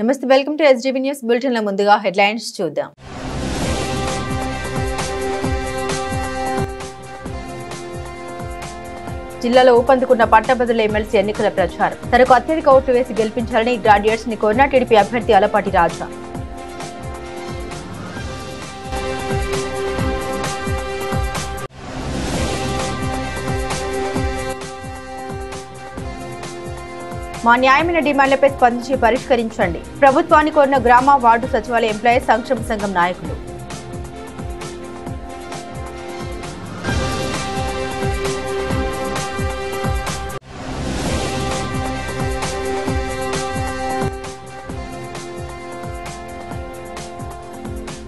నమస్తే, welcome to SGB news bulletin. ముందుగా headlines చూద్దాం. జిల్లాలో ఊపందుకున్న పట్టభద్రుల ఎమ్మెల్సీ ఎన్నికల ప్రచారం. తనకు అత్యధిక ఓట్లు వేసి గెలిపించాలని గ్రాడ్యుయేట్స్ ని కోరిన టీడీపీ అభ్యర్థి అలపాటి రాజా. మా న్యాయమైన డిమాండ్లపై స్పందించి పరిష్కరించండి. ప్రభుత్వాన్ని కోరిన గ్రామ వార్డు సచివాలయ ఎంప్లాయీస్ సంక్షేమ సంఘం నాయకులు.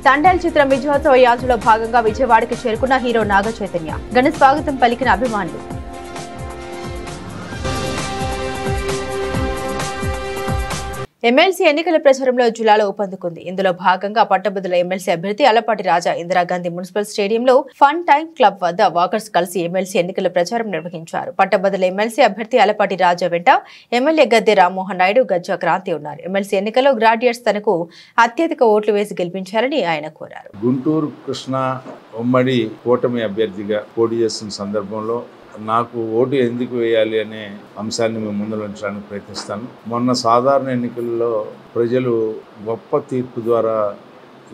తండేల్ చిత్రం విజయోత్సవ యాత్రలో భాగంగా విజయవాడకి చేరుకున్న హీరో నాగ చైతన్య. ఘన స్వాగతం పలికిన అభిమానులు. ఎమ్మెల్సీ ఎన్నికల ప్రచారంలో జిల్లాలో ఊపందుకుంది. ఇందులో భాగంగా పట్టభద్రుల ఎమ్మెల్సీ అభ్యర్థి అలపాటి రాజా ఇందిరాగాంధీ మున్సిపల్ స్టేడియంలో ఫన్ టైమ్ క్లబ్ వద్ద వాకర్స్ కలిసి ఎమ్మెల్సీ ఎన్నికల ప్రచారం నిర్వహించారు. పట్టభద్రుల ఎమ్మెల్సీ అభ్యర్థి అలపాటి రాజా వెంట ఎమ్మెల్యే గద్దె రామ్మోహన్ నాయుడు, గజ్జా క్రాంతి ఉన్నారు. ఎమ్మెల్సీ ఎన్నికల్లో గ్రాడ్యుయేట్స్ తనకు అత్యధిక ఓట్లు వేసి గెలిపించాలని ఆయన కోరారు. గుంటూరు కృష్ణా ఉమ్మడి కూటమి అభ్యర్థిగా పోటీ చేస్తున్న సందర్భంలో నాకు ఓటు ఎందుకు వేయాలి అనే అంశాన్ని మేము ముందు ఉంచడానికి ప్రయత్నిస్తాను. మొన్న సాధారణ ఎన్నికల్లో ప్రజలు గొప్ప తీర్పు ద్వారా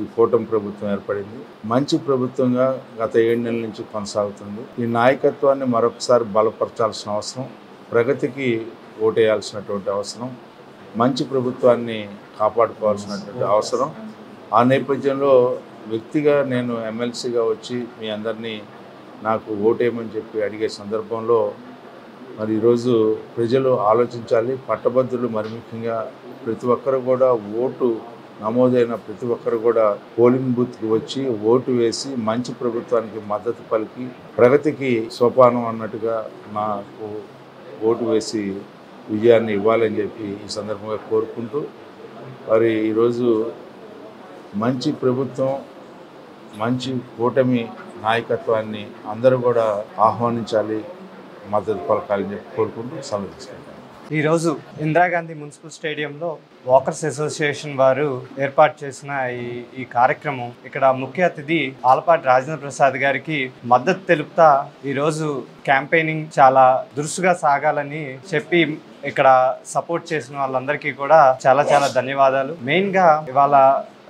ఈ కూటమి ప్రభుత్వం ఏర్పడింది. మంచి ప్రభుత్వంగా గత 7 నెలల నుంచి కొనసాగుతుంది. ఈ నాయకత్వాన్ని మరొకసారి బలపరచాల్సిన అవసరం, ప్రగతికి ఓటేయాల్సినటువంటి అవసరం, మంచి ప్రభుత్వాన్ని కాపాడుకోవాల్సినటువంటి అవసరం. ఆ నేపథ్యంలో వ్యక్తిగా నేను ఎమ్మెల్సీగా వచ్చి మీ అందరినీ నాకు ఓటేయమని చెప్పి అడిగే సందర్భంలో మరి ఈరోజు ప్రజలు ఆలోచించాలి. పట్టభద్రులు మరి ముఖ్యంగా ప్రతి ఒక్కరు కూడా ఓటు నమోదైన ప్రతి ఒక్కరు కూడా పోలింగ్ బూత్కి వచ్చి ఓటు వేసి మంచి ప్రభుత్వానికి మద్దతు పలికి ప్రగతికి సోపానం అన్నట్టుగా నాకు ఓటు వేసి విజయాన్ని ఇవ్వాలని చెప్పి ఈ సందర్భంగా కోరుకుంటూ మరి ఈరోజు మంచి ప్రభుత్వం, మంచి కూటమి నాయకత్వాన్ని అందరూ కూడా ఆహ్వానించాలి, మద్దతు పలకాలని చెప్పి కోరుకుంటూ సెలవు తీసుకుంటాను. ఈరోజు ఇందిరాగాంధీ మున్సిపల్ స్టేడియంలో వాకర్స్ అసోసియేషన్ వారు ఏర్పాటు చేసిన ఈ కార్యక్రమం, ఇక్కడ ముఖ్య అతిథి ఆలపాటి రాజేంద్ర ప్రసాద్ గారికి మద్దతు తెలుపుతా ఈరోజు క్యాంపెయినింగ్ చాలా దురుసుగా సాగాలని చెప్పి ఇక్కడ సపోర్ట్ చేసిన వాళ్ళందరికీ కూడా చాలా చాలా ధన్యవాదాలు. మెయిన్గా ఇవాళ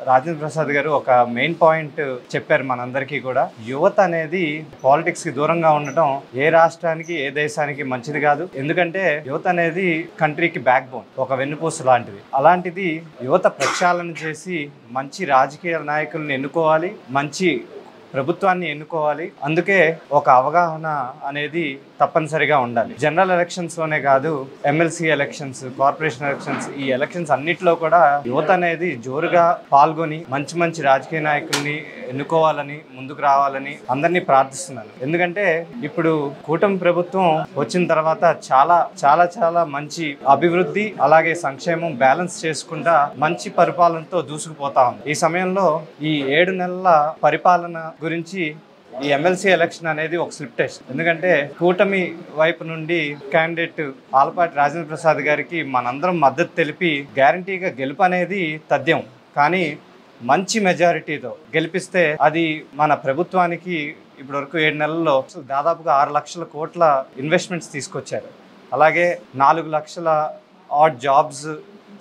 రాజేంద్ర ప్రసాద్ గారు ఒక మెయిన్ పాయింట్ చెప్పారు మనందరికీ కూడా. యువత అనేది పాలిటిక్స్ కి దూరంగా ఉండటం ఏ రాష్ట్రానికి ఏ దేశానికి మంచిది కాదు. ఎందుకంటే యువత అనేది కంట్రీకి బ్యాక్ బోన్, ఒక వెన్నుపూస లాంటిది. అలాంటిది యువత ప్రక్షాళన చేసి మంచి రాజకీయ నాయకులను ఎన్నుకోవాలి, మంచి ప్రభుత్వాన్ని ఎన్నుకోవాలి. అందుకే ఒక అవగాహన అనేది తప్పనిసరిగా ఉండాలి. జనరల్ ఎలక్షన్స్ లోనే కాదు, ఎమ్మెల్సీ ఎలక్షన్స్, కార్పొరేషన్ ఎలక్షన్స్, ఈ ఎలక్షన్స్ అన్నిట్లో కూడా యువత అనేది జోరుగా పాల్గొని మంచి మంచి రాజకీయ నాయకుల్ని ఎన్నుకోవాలని, ముందుకు రావాలని అందరినీ ప్రార్థిస్తున్నాను. ఎందుకంటే ఇప్పుడు కూటమి ప్రభుత్వం వచ్చిన తర్వాత చాలా చాలా చాలా మంచి అభివృద్ధి అలాగే సంక్షేమం బ్యాలెన్స్ చేసుకుంటా మంచి పరిపాలనతో దూసుకుపోతా ఉంది. ఈ సమయంలో ఈ 7 నెలల పరిపాలన గురించి ఈ ఎమ్మెల్సీ ఎలక్షన్ అనేది ఒక స్లిప్ టెస్ట్. ఎందుకంటే కూటమి వైపు నుండి క్యాండిడేట్ ఆలపాటి రాజేంద్ర ప్రసాద్ గారికి మనందరం మద్దతు తెలిపి గ్యారంటీగా గెలుపు అనేది తథ్యం. కానీ మంచి మెజారిటీతో గెలిపిస్తే అది మన ప్రభుత్వానికి ఇప్పటివరకు 7 నెలల్లో దాదాపుగా 6 లక్షల కోట్ల ఇన్వెస్ట్మెంట్స్ తీసుకొచ్చారు. అలాగే 4 లక్షల ఆడ్ జాబ్స్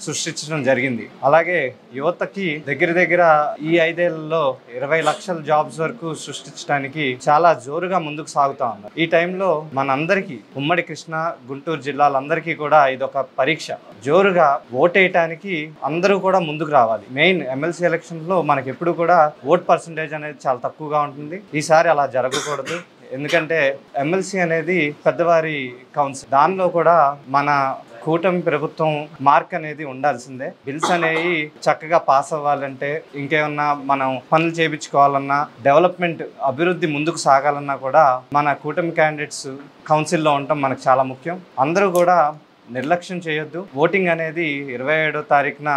సృష్టించడం జరిగింది. అలాగే యువతకి దగ్గర ఈ 5 ఏళ్లలో 20 లక్షల జాబ్స్ వరకు సృష్టించడానికి చాలా జోరుగా ముందుకు సాగుతా ఉన్నారు. ఈ టైంలో మనందరికీ ఉమ్మడి కృష్ణా గుంటూరు జిల్లాలందరికీ కూడా ఇదొక పరీక్ష. జోరుగా ఓటేయటానికి అందరూ కూడా ముందుకు రావాలి. మెయిన్ ఎమ్మెల్సీ ఎలక్షన్ లో మనకి ఎప్పుడు కూడా ఓట్ పర్సంటేజ్ అనేది చాలా తక్కువగా ఉంటుంది. ఈసారి అలా జరగకూడదు. ఎందుకంటే ఎమ్మెల్సీ అనేది పెద్దవారి కౌన్సిల్, దానిలో కూడా మన కూటమి ప్రభుత్వం మార్క్ అనేది ఉండాల్సిందే. బిల్స్ అనేవి చక్కగా పాస్ అవ్వాలంటే, ఇంకేమన్నా మనం పనులు చేయించుకోవాలన్నా, డెవలప్మెంట్ అభివృద్ధి ముందుకు సాగాలన్నా కూడా మన కూటమి క్యాండిడేట్స్ కౌన్సిల్లో ఉండటం మనకు చాలా ముఖ్యం. అందరూ కూడా నిర్లక్ష్యం చేయొద్దు. ఓటింగ్ అనేది 27వ తారీఖున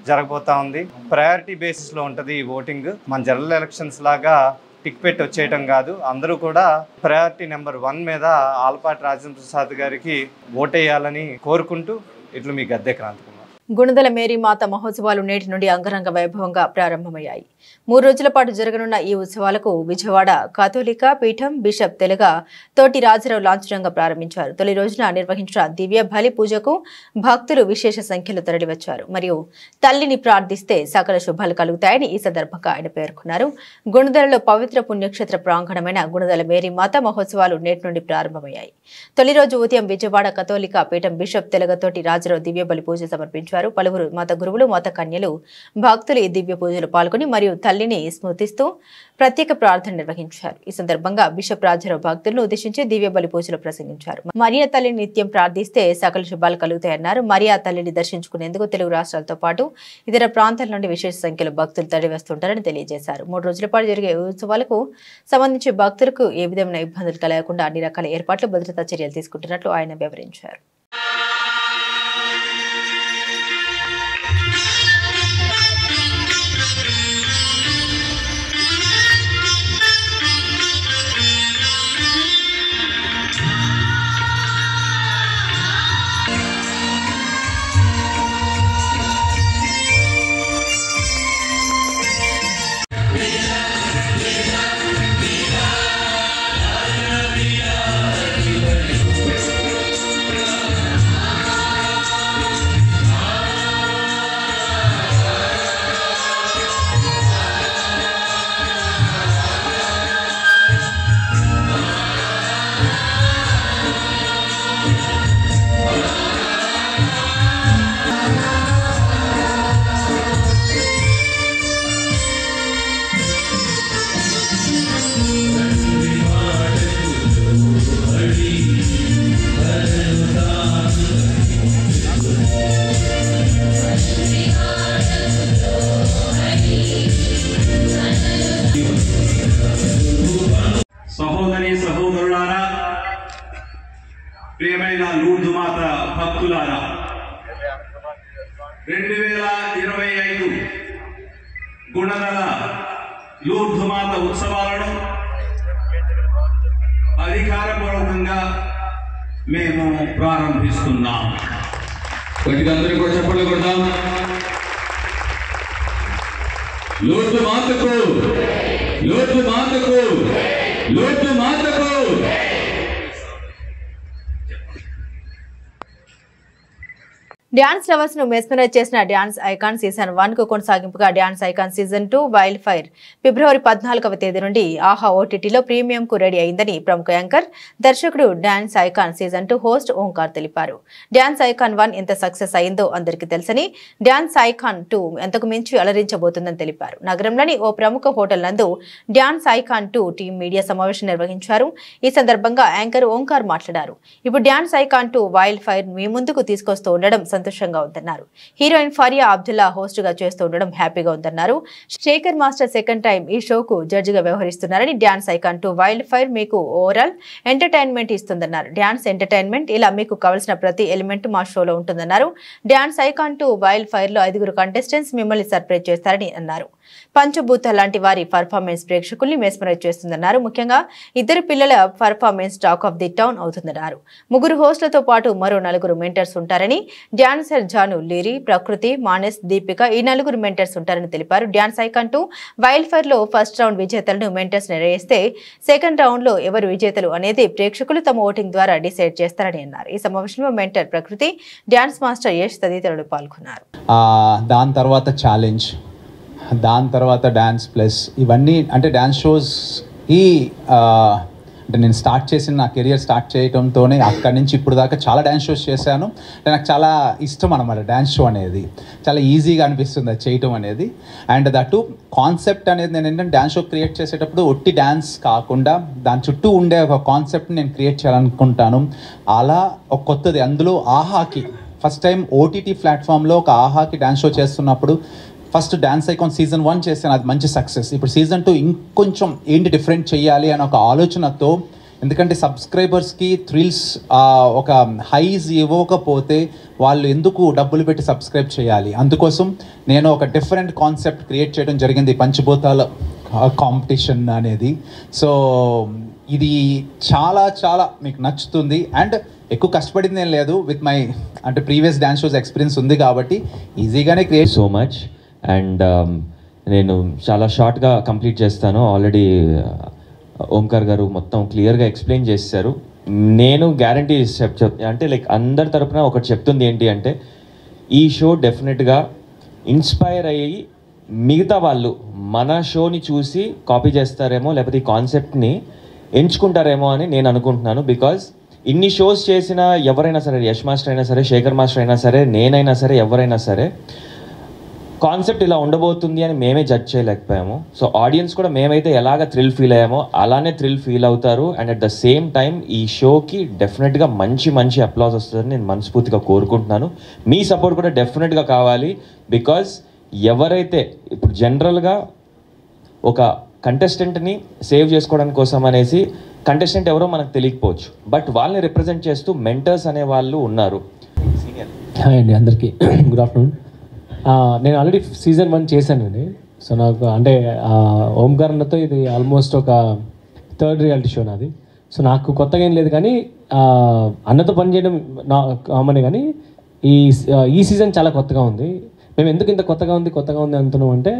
జరగబోతా ఉంది. ప్రయారిటీ బేసిస్లో ఉంటుంది ఈ ఓటింగ్. మన జనరల్ ఎలక్షన్స్ లాగా టిక్ పెట్టి వచ్చేయటం కాదు. అందరూ కూడా ప్రయారిటీ నెంబర్ 1 మీద ఆలపాటి రాజేంద్ర ప్రసాద్ గారికి ఓటేయాలని కోరుకుంటూ ఇట్లు మీ గద్దె క్రాంతి కుమార్. గుణదల మేరీ మాత మహోత్సవాలు నేటి నుండి అంగరంగ వైభవంగా ప్రారంభమయ్యాయి. 3 రోజుల పాటు జరగనున్న ఈ ఉత్సవాలకు విజయవాడ కాథోలిక పీఠం బిషప్ తెలుగా తోటి రాజరావు లాంఛనంగా ప్రారంభించారు. తొలి రోజున నిర్వహించిన దివ్య బలి పూజకు భక్తులు విశేష సంఖ్యలో తరలివచ్చారు. మరియు తల్లిని ప్రార్థిస్తే సకల శుభాలు కలుగుతాయని ఈ సందర్భంగా ఆయన పేర్కొన్నారు. గుణదలలో పవిత్ర పుణ్యక్షేత్ర ప్రాంగణమైన గుణదల మేరీ మాత మహోత్సవాలు నేటి నుండి ప్రారంభమయ్యాయి. తొలి రోజు ఉదయం విజయవాడ కాథోలిక పీఠం బిషప్ తెలుగా తోటి రాజరావు దివ్య బలి పూజ సమర్పించారు. పలువురు మత గురువులు మత కన్యలు భక్తులు ఈ దివ్య పూజలు పాల్గొని మరియు తల్లిని స్మృతిస్తూ ప్రత్యేక ప్రార్థన నిర్వహించారు. ఈ సందర్భంగా బిషప్ రాజారావు భక్తులను ఉద్దేశించి దివ్య బలి పూజలు ప్రసంగించారు. మరియా తల్లిని నిత్యం ప్రార్థిస్తే సకల శుభాలు కలుగుతాయన్నారు. మరియా తల్లిని దర్శించుకునేందుకు తెలుగు రాష్ట్రాలతో పాటు ఇతర ప్రాంతాల నుండి విశేష సంఖ్యలో భక్తులు తరలివస్తుంటారని తెలియజేశారు. 3 రోజుల పాటు జరిగే ఉత్సవాలకు సంబంధించి భక్తులకు ఏ విధమైన ఇబ్బందులు కలగకుండా అన్ని రకాల ఏర్పాట్లు భద్రతా చర్యలు తీసుకుంటున్నట్లు ఆయన వివరించారు. సహోదరి సహోదరులారా, ప్రియమైన లూర్దు మాత భక్తులారా, 2025 గుణదల లూర్దు మాత ఉత్సవాలను అధికారపూర్వకంగా మేము ప్రారంభిస్తున్నాం. వాటికి అందరికీ కూడా చెప్పండి. కొడదాం. లూర్దు మాతకు, లూర్దు మాతకు, లూర్దు మాతకు. డ్యాన్స్ లవర్స్ ను మెస్మరైజ్ చేసిన డ్యాన్స్ ఐకాన్ సీజన్ 1 కు కొనసాగింపుగా dance icon season 2 wild fire ఫిబ్రవరి 14వ తేదీ నుండి ఆహా ఓటీటీలో ప్రీమియం కు రెడీ అయిందని ప్రముఖ యాంకర్ దర్శకుడు dance icon season 2 host Omkar తెలిపారు. డ్యాన్స్ ఐకాన్ 1 ఎంత సక్సెస్ అయిందో అందరికీ తెలుసని డ్యాన్స్ ఐకాన్ 2 ఎంతకు మించి అలరించబోతుందని తెలిపారు. నగరంలోని ఓ ప్రముఖ హోటల్ నందు డ్యాన్స్ ఐకాన్ 2 టీం మీడియా సమావేశం నిర్వహించారు. ఈ సందర్భంగా యాంకర్ ఓంకార్ మాట్లాడారు. ఇప్పుడు డ్యాన్స్ ఐకాన్ 2 వైల్డ్ ఫైర్ మీ ముందుకు తీసుకొస్తూ ఉండడం సంతోషంగా ఉందన్నారు. హీరోయిన్ ఫరియా అబ్దుల్లా హోస్ట్ గా చేస్తూ ఉండడం హ్యాపీగా ఉందన్నారు. శేఖర్ మాస్టర్ సెకండ్ టైం ఈ షోకు జడ్జిగా వ్యవహరిస్తున్నారని డ్యాన్స్ ఐకాన్ 2 వైల్డ్ ఫైర్ మీకు ఓవరాల్ ఎంటర్టైన్మెంట్ ఇస్తుందన్నారు. డ్యాన్స్ ఎంటర్టైన్మెంట్ ఇలా మీకు కావాల్సిన ప్రతి ఎలిమెంట్ మా షోలో ఉంటుందన్నారు. డ్యాన్స్ ఐకాన్ 2 వైల్డ్ ఫైర్ లో 5 కంటెస్టెంట్స్ మిమ్మల్ని సర్ప్రైజ్ చేస్తారని అన్నారు. పంచభూత లాంటి వారి పర్ఫార్మెన్స్ ప్రేక్షకుల్ని మెస్మరైజ్ చేస్తుందన్నారు. ముఖ్యంగా 2 పిల్లల performance talk of the town అవుతుందన్నారు. 3 హోస్టులతో పాటు మరో 4 మెంటర్స్ ఉంటారని డాన్సర్ జాను, లిరి, ప్రకృతి, మానస్, దీపిక ఈ 4 మెంటర్స్ ఉంటారని తెలిపారు. డ్యాన్స్ ఐకాన్ 2 వైల్డ్ ఫైర్ లో ఫస్ట్ రౌండ్ విజేతలను మెంటర్స్ నిర్ణయిస్తే సెకండ్ రౌండ్ లో ఎవరు విజేతలు అనేది ప్రేక్షకులు తమ ఓటింగ్ ద్వారా డిసైడ్ చేస్తారని అన్నారు. ఈ సమావేశంలో మెంటర్ ప్రకృతి, డ్యాన్స్ మాస్టర్ యష్ తదితరులు పాల్గొన్నారు. దాని తర్వాత ఛాలెంజ్, దాని తర్వాత డ్యాన్స్ ప్లస్ ఇవన్నీ అంటే డ్యాన్స్ షోస్ అంటే నేను స్టార్ట్ చేసిన నా కెరియర్ స్టార్ట్ చేయడంతోనే అక్కడి నుంచి ఇప్పుడు దాకా చాలా డ్యాన్స్ షోస్ చేశాను. అంటే నాకు చాలా ఇష్టం అన్నమాట డ్యాన్స్ షో అనేది. చాలా ఈజీగా అనిపిస్తుంది అది చేయటం అనేది. అండ్ దట్టు కాన్సెప్ట్ అనేది నేను ఏంటంటే డ్యాన్స్ షో క్రియేట్ చేసేటప్పుడు ఒట్టి డ్యాన్స్ కాకుండా దాని చుట్టూ ఉండే ఒక కాన్సెప్ట్ని నేను క్రియేట్ చేయాలనుకుంటాను. అలా ఒక కొత్తది అందులో ఆహాకి ఫస్ట్ టైం ఓటీటీ ప్లాట్ఫామ్లో ఒక ఆహాకి డ్యాన్స్ షో చేస్తున్నప్పుడు ఫస్ట్ డ్యాన్స్ ఐకాన్ సీజన్ 1 చేశాను, అది మంచి సక్సెస్. ఇప్పుడు సీజన్ 2 ఇంకొంచెం ఏంటి డిఫరెంట్ చేయాలి అని ఒక ఆలోచనతో, ఎందుకంటే సబ్స్క్రైబర్స్కి థ్రిల్స్ ఒక హైస్ ఇవ్వకపోతే వాళ్ళు ఎందుకు డబ్బులు పెట్టి సబ్స్క్రైబ్ చేయాలి. అందుకోసం నేను ఒక డిఫరెంట్ కాన్సెప్ట్ క్రియేట్ చేయడం జరిగింది. పంచభూతాల కాంపిటీషన్ అనేది. సో ఇది చాలా చాలా మీకు నచ్చుతుంది. అండ్ ఎక్కువ కష్టపడింది ఏం లేదు, విత్ మై అంటే ప్రీవియస్ డ్యాన్స్ షోస్ ఎక్స్పీరియన్స్ ఉంది కాబట్టి ఈజీగానే క్రియేట్. So much. అండ్ నేను చాలా షార్ట్గా కంప్లీట్ చేస్తాను. ఆల్రెడీ ఓంకార్ గారు మొత్తం క్లియర్గా ఎక్స్ప్లెయిన్ చేశారు. నేను గ్యారంటీ అంటే లైక్ అందరి తరపున ఒకటి చెప్తుంది ఏంటి అంటే, ఈ షో డెఫినెట్గా ఇన్స్పైర్ అయ్యి మిగతా వాళ్ళు మన షోని చూసి కాపీ చేస్తారేమో, లేకపోతే ఈ కాన్సెప్ట్ని ఎంచుకుంటారేమో అని నేను అనుకుంటున్నాను. బికాజ్ ఇన్ని షోస్ చేసిన ఎవరైనా సరే, యష్ మాస్టర్ అయినా సరే, శేఖర్ మాస్టర్ అయినా సరే, నేనైనా సరే, ఎవరైనా సరే కాన్సెప్ట్ ఇలా ఉండబోతుంది అని మేమే జడ్జ్ చేయలేకపోయాము. సో ఆడియన్స్ కూడా మేమైతే ఎలాగ థ్రిల్ ఫీల్ అయ్యామో అలానే థ్రిల్ ఫీల్ అవుతారు. And at the same time ఈ షోకి డెఫినెట్గా మంచి మంచి అప్లాజ్ వస్తుందని నేను మనస్ఫూర్తిగా కోరుకుంటున్నాను. మీ సపోర్ట్ కూడా డెఫినెట్గా కావాలి. బికాజ్ ఎవరైతే ఇప్పుడు జనరల్గా ఒక కంటెస్టెంట్ని సేవ్ చేసుకోవడానికి కోసం అనేసి కంటెస్టెంట్ ఎవరో మనకు తెలియకపోవచ్చు, బట్ వాళ్ళని రిప్రజెంట్ చేస్తూ మెంటర్స్ అనే వాళ్ళు ఉన్నారు. హాయ్ అండి అందరికీ, గుడ్ ఆఫ్టర్నూన్. నేను ఆల్రెడీ సీజన్ 1 చేశానండి. సో నాకు అంటే ఓంకార్ అన్నతో ఇది ఆల్మోస్ట్ ఒక 3rd రియాలిటీ షో నాది. సో నాకు కొత్తగా ఏం లేదు, కానీ అన్నతో పనిచేయడం నా కామనే, కానీ ఈ సీజన్ చాలా కొత్తగా ఉంది. మేము ఎందుకు ఇంత కొత్తగా ఉంది అంటున్నాం అంటే,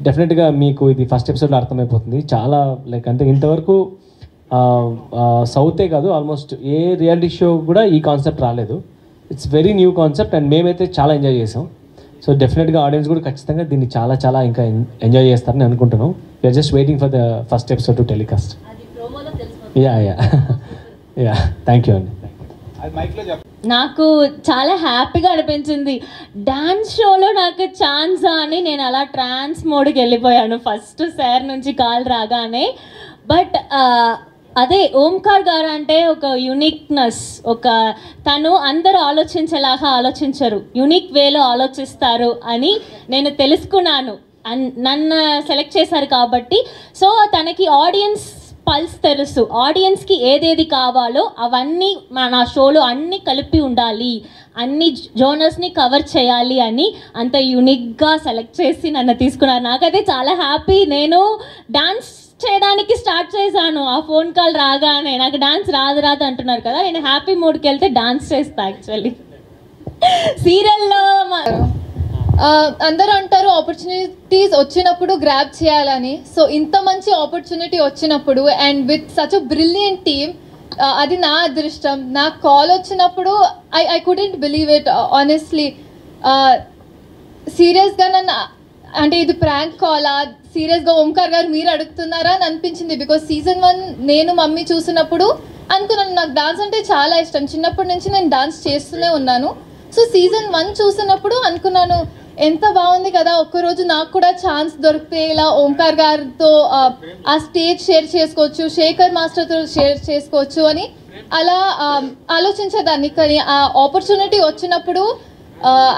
డెఫినెట్గా మీకు ఇది ఫస్ట్ ఎపిసోడ్లో అర్థమైపోతుంది. చాలా లైక్ అంటే ఇంతవరకు సౌతే కాదు, ఆల్మోస్ట్ ఏ రియాలిటీ షో కూడా ఈ కాన్సెప్ట్ రాలేదు. It's very new concept and మేమైతే చాలా ఎంజాయ్ చేసాం. సో డెఫినెట్గా ఆడియన్స్ కూడా ఖచ్చితంగా దీన్ని చాలా చాలా ఇంకా ఎంజాయ్ చేస్తారని అనుకుంటున్నాం. We're just waiting for the first episode to telecast. Yeah thank you అండి. నాకు చాలా హ్యాపీగా అనిపించింది. డాన్స్ షోలో నాకు ఛాన్స్ అని నేను అలా ట్రాన్స్ మోడ్కి వెళ్ళిపోయాను ఫస్ట్ సార్ నుంచి కాల్ రాగానే. బట్ అదే ఓంకార్ గారు అంటే ఒక యూనిక్నెస్, ఒక తను అందరూ ఆలోచించేలాగా ఆలోచించరు, యూనిక్ వేలో ఆలోచిస్తారు అని నేను తెలుసుకున్నాను. నన్ను సెలెక్ట్ చేశారు కాబట్టి. సో తనకి ఆడియన్స్ పల్స్ తెలుసు, ఆడియన్స్కి ఏదేది కావాలో అవన్నీ నా షోలో అన్నీ కలిపి ఉండాలి, అన్ని జోనర్స్ని కవర్ చేయాలి అని అంత యూనిక్గా సెలెక్ట్ చేసి నన్ను తీసుకున్నారు. నాకైతే చాలా హ్యాపీ. నేను డాన్స్ చేయడానికి స్టార్ట్ చేశాను ఆ ఫోన్ కాల్ రాగానే. నాకు డాన్స్ రాదు అంటున్నారు కదా, నేను హ్యాపీ మూడ్కి వెళ్తే డాన్స్ చేస్తా. యాక్చువల్లీ సీరియల్లో అందరూ అంటారు ఆపర్చునిటీస్ వచ్చినప్పుడు గ్రాబ్ చేయాలని. సో ఇంత మంచి ఆపర్చునిటీ వచ్చినప్పుడు and with such a brilliant team, అది నా అదృష్టం. నాకు కాల్ వచ్చినప్పుడు I couldn't believe it honestly. సీరియస్గా నన్ను అంటే ఇది ప్రాంక్ కాలా, సీరియస్గా ఓంకార్ గారు మీరు అడుగుతున్నారా అని అనిపించింది. బికాజ్ సీజన్ 1 నేను మమ్మీ చూసినప్పుడు అనుకున్నాను నాకు డాన్స్ అంటే చాలా ఇష్టం, చిన్నప్పటి నుంచి నేను డాన్స్ చేస్తూనే ఉన్నాను. సో సీజన్ 1 చూసినప్పుడు అనుకున్నాను ఎంత బాగుంది కదా, ఒక్కరోజు నాకు కూడా ఛాన్స్ దొరికితే ఇలా ఓంకార్ గారితో ఆ స్టేజ్ షేర్ చేసుకోవచ్చు, శేఖర్ మాస్టర్తో షేర్ చేసుకోవచ్చు అని అలా ఆలోచించేదాన్ని. కానీ ఆ ఆపర్చునిటీ వచ్చినప్పుడు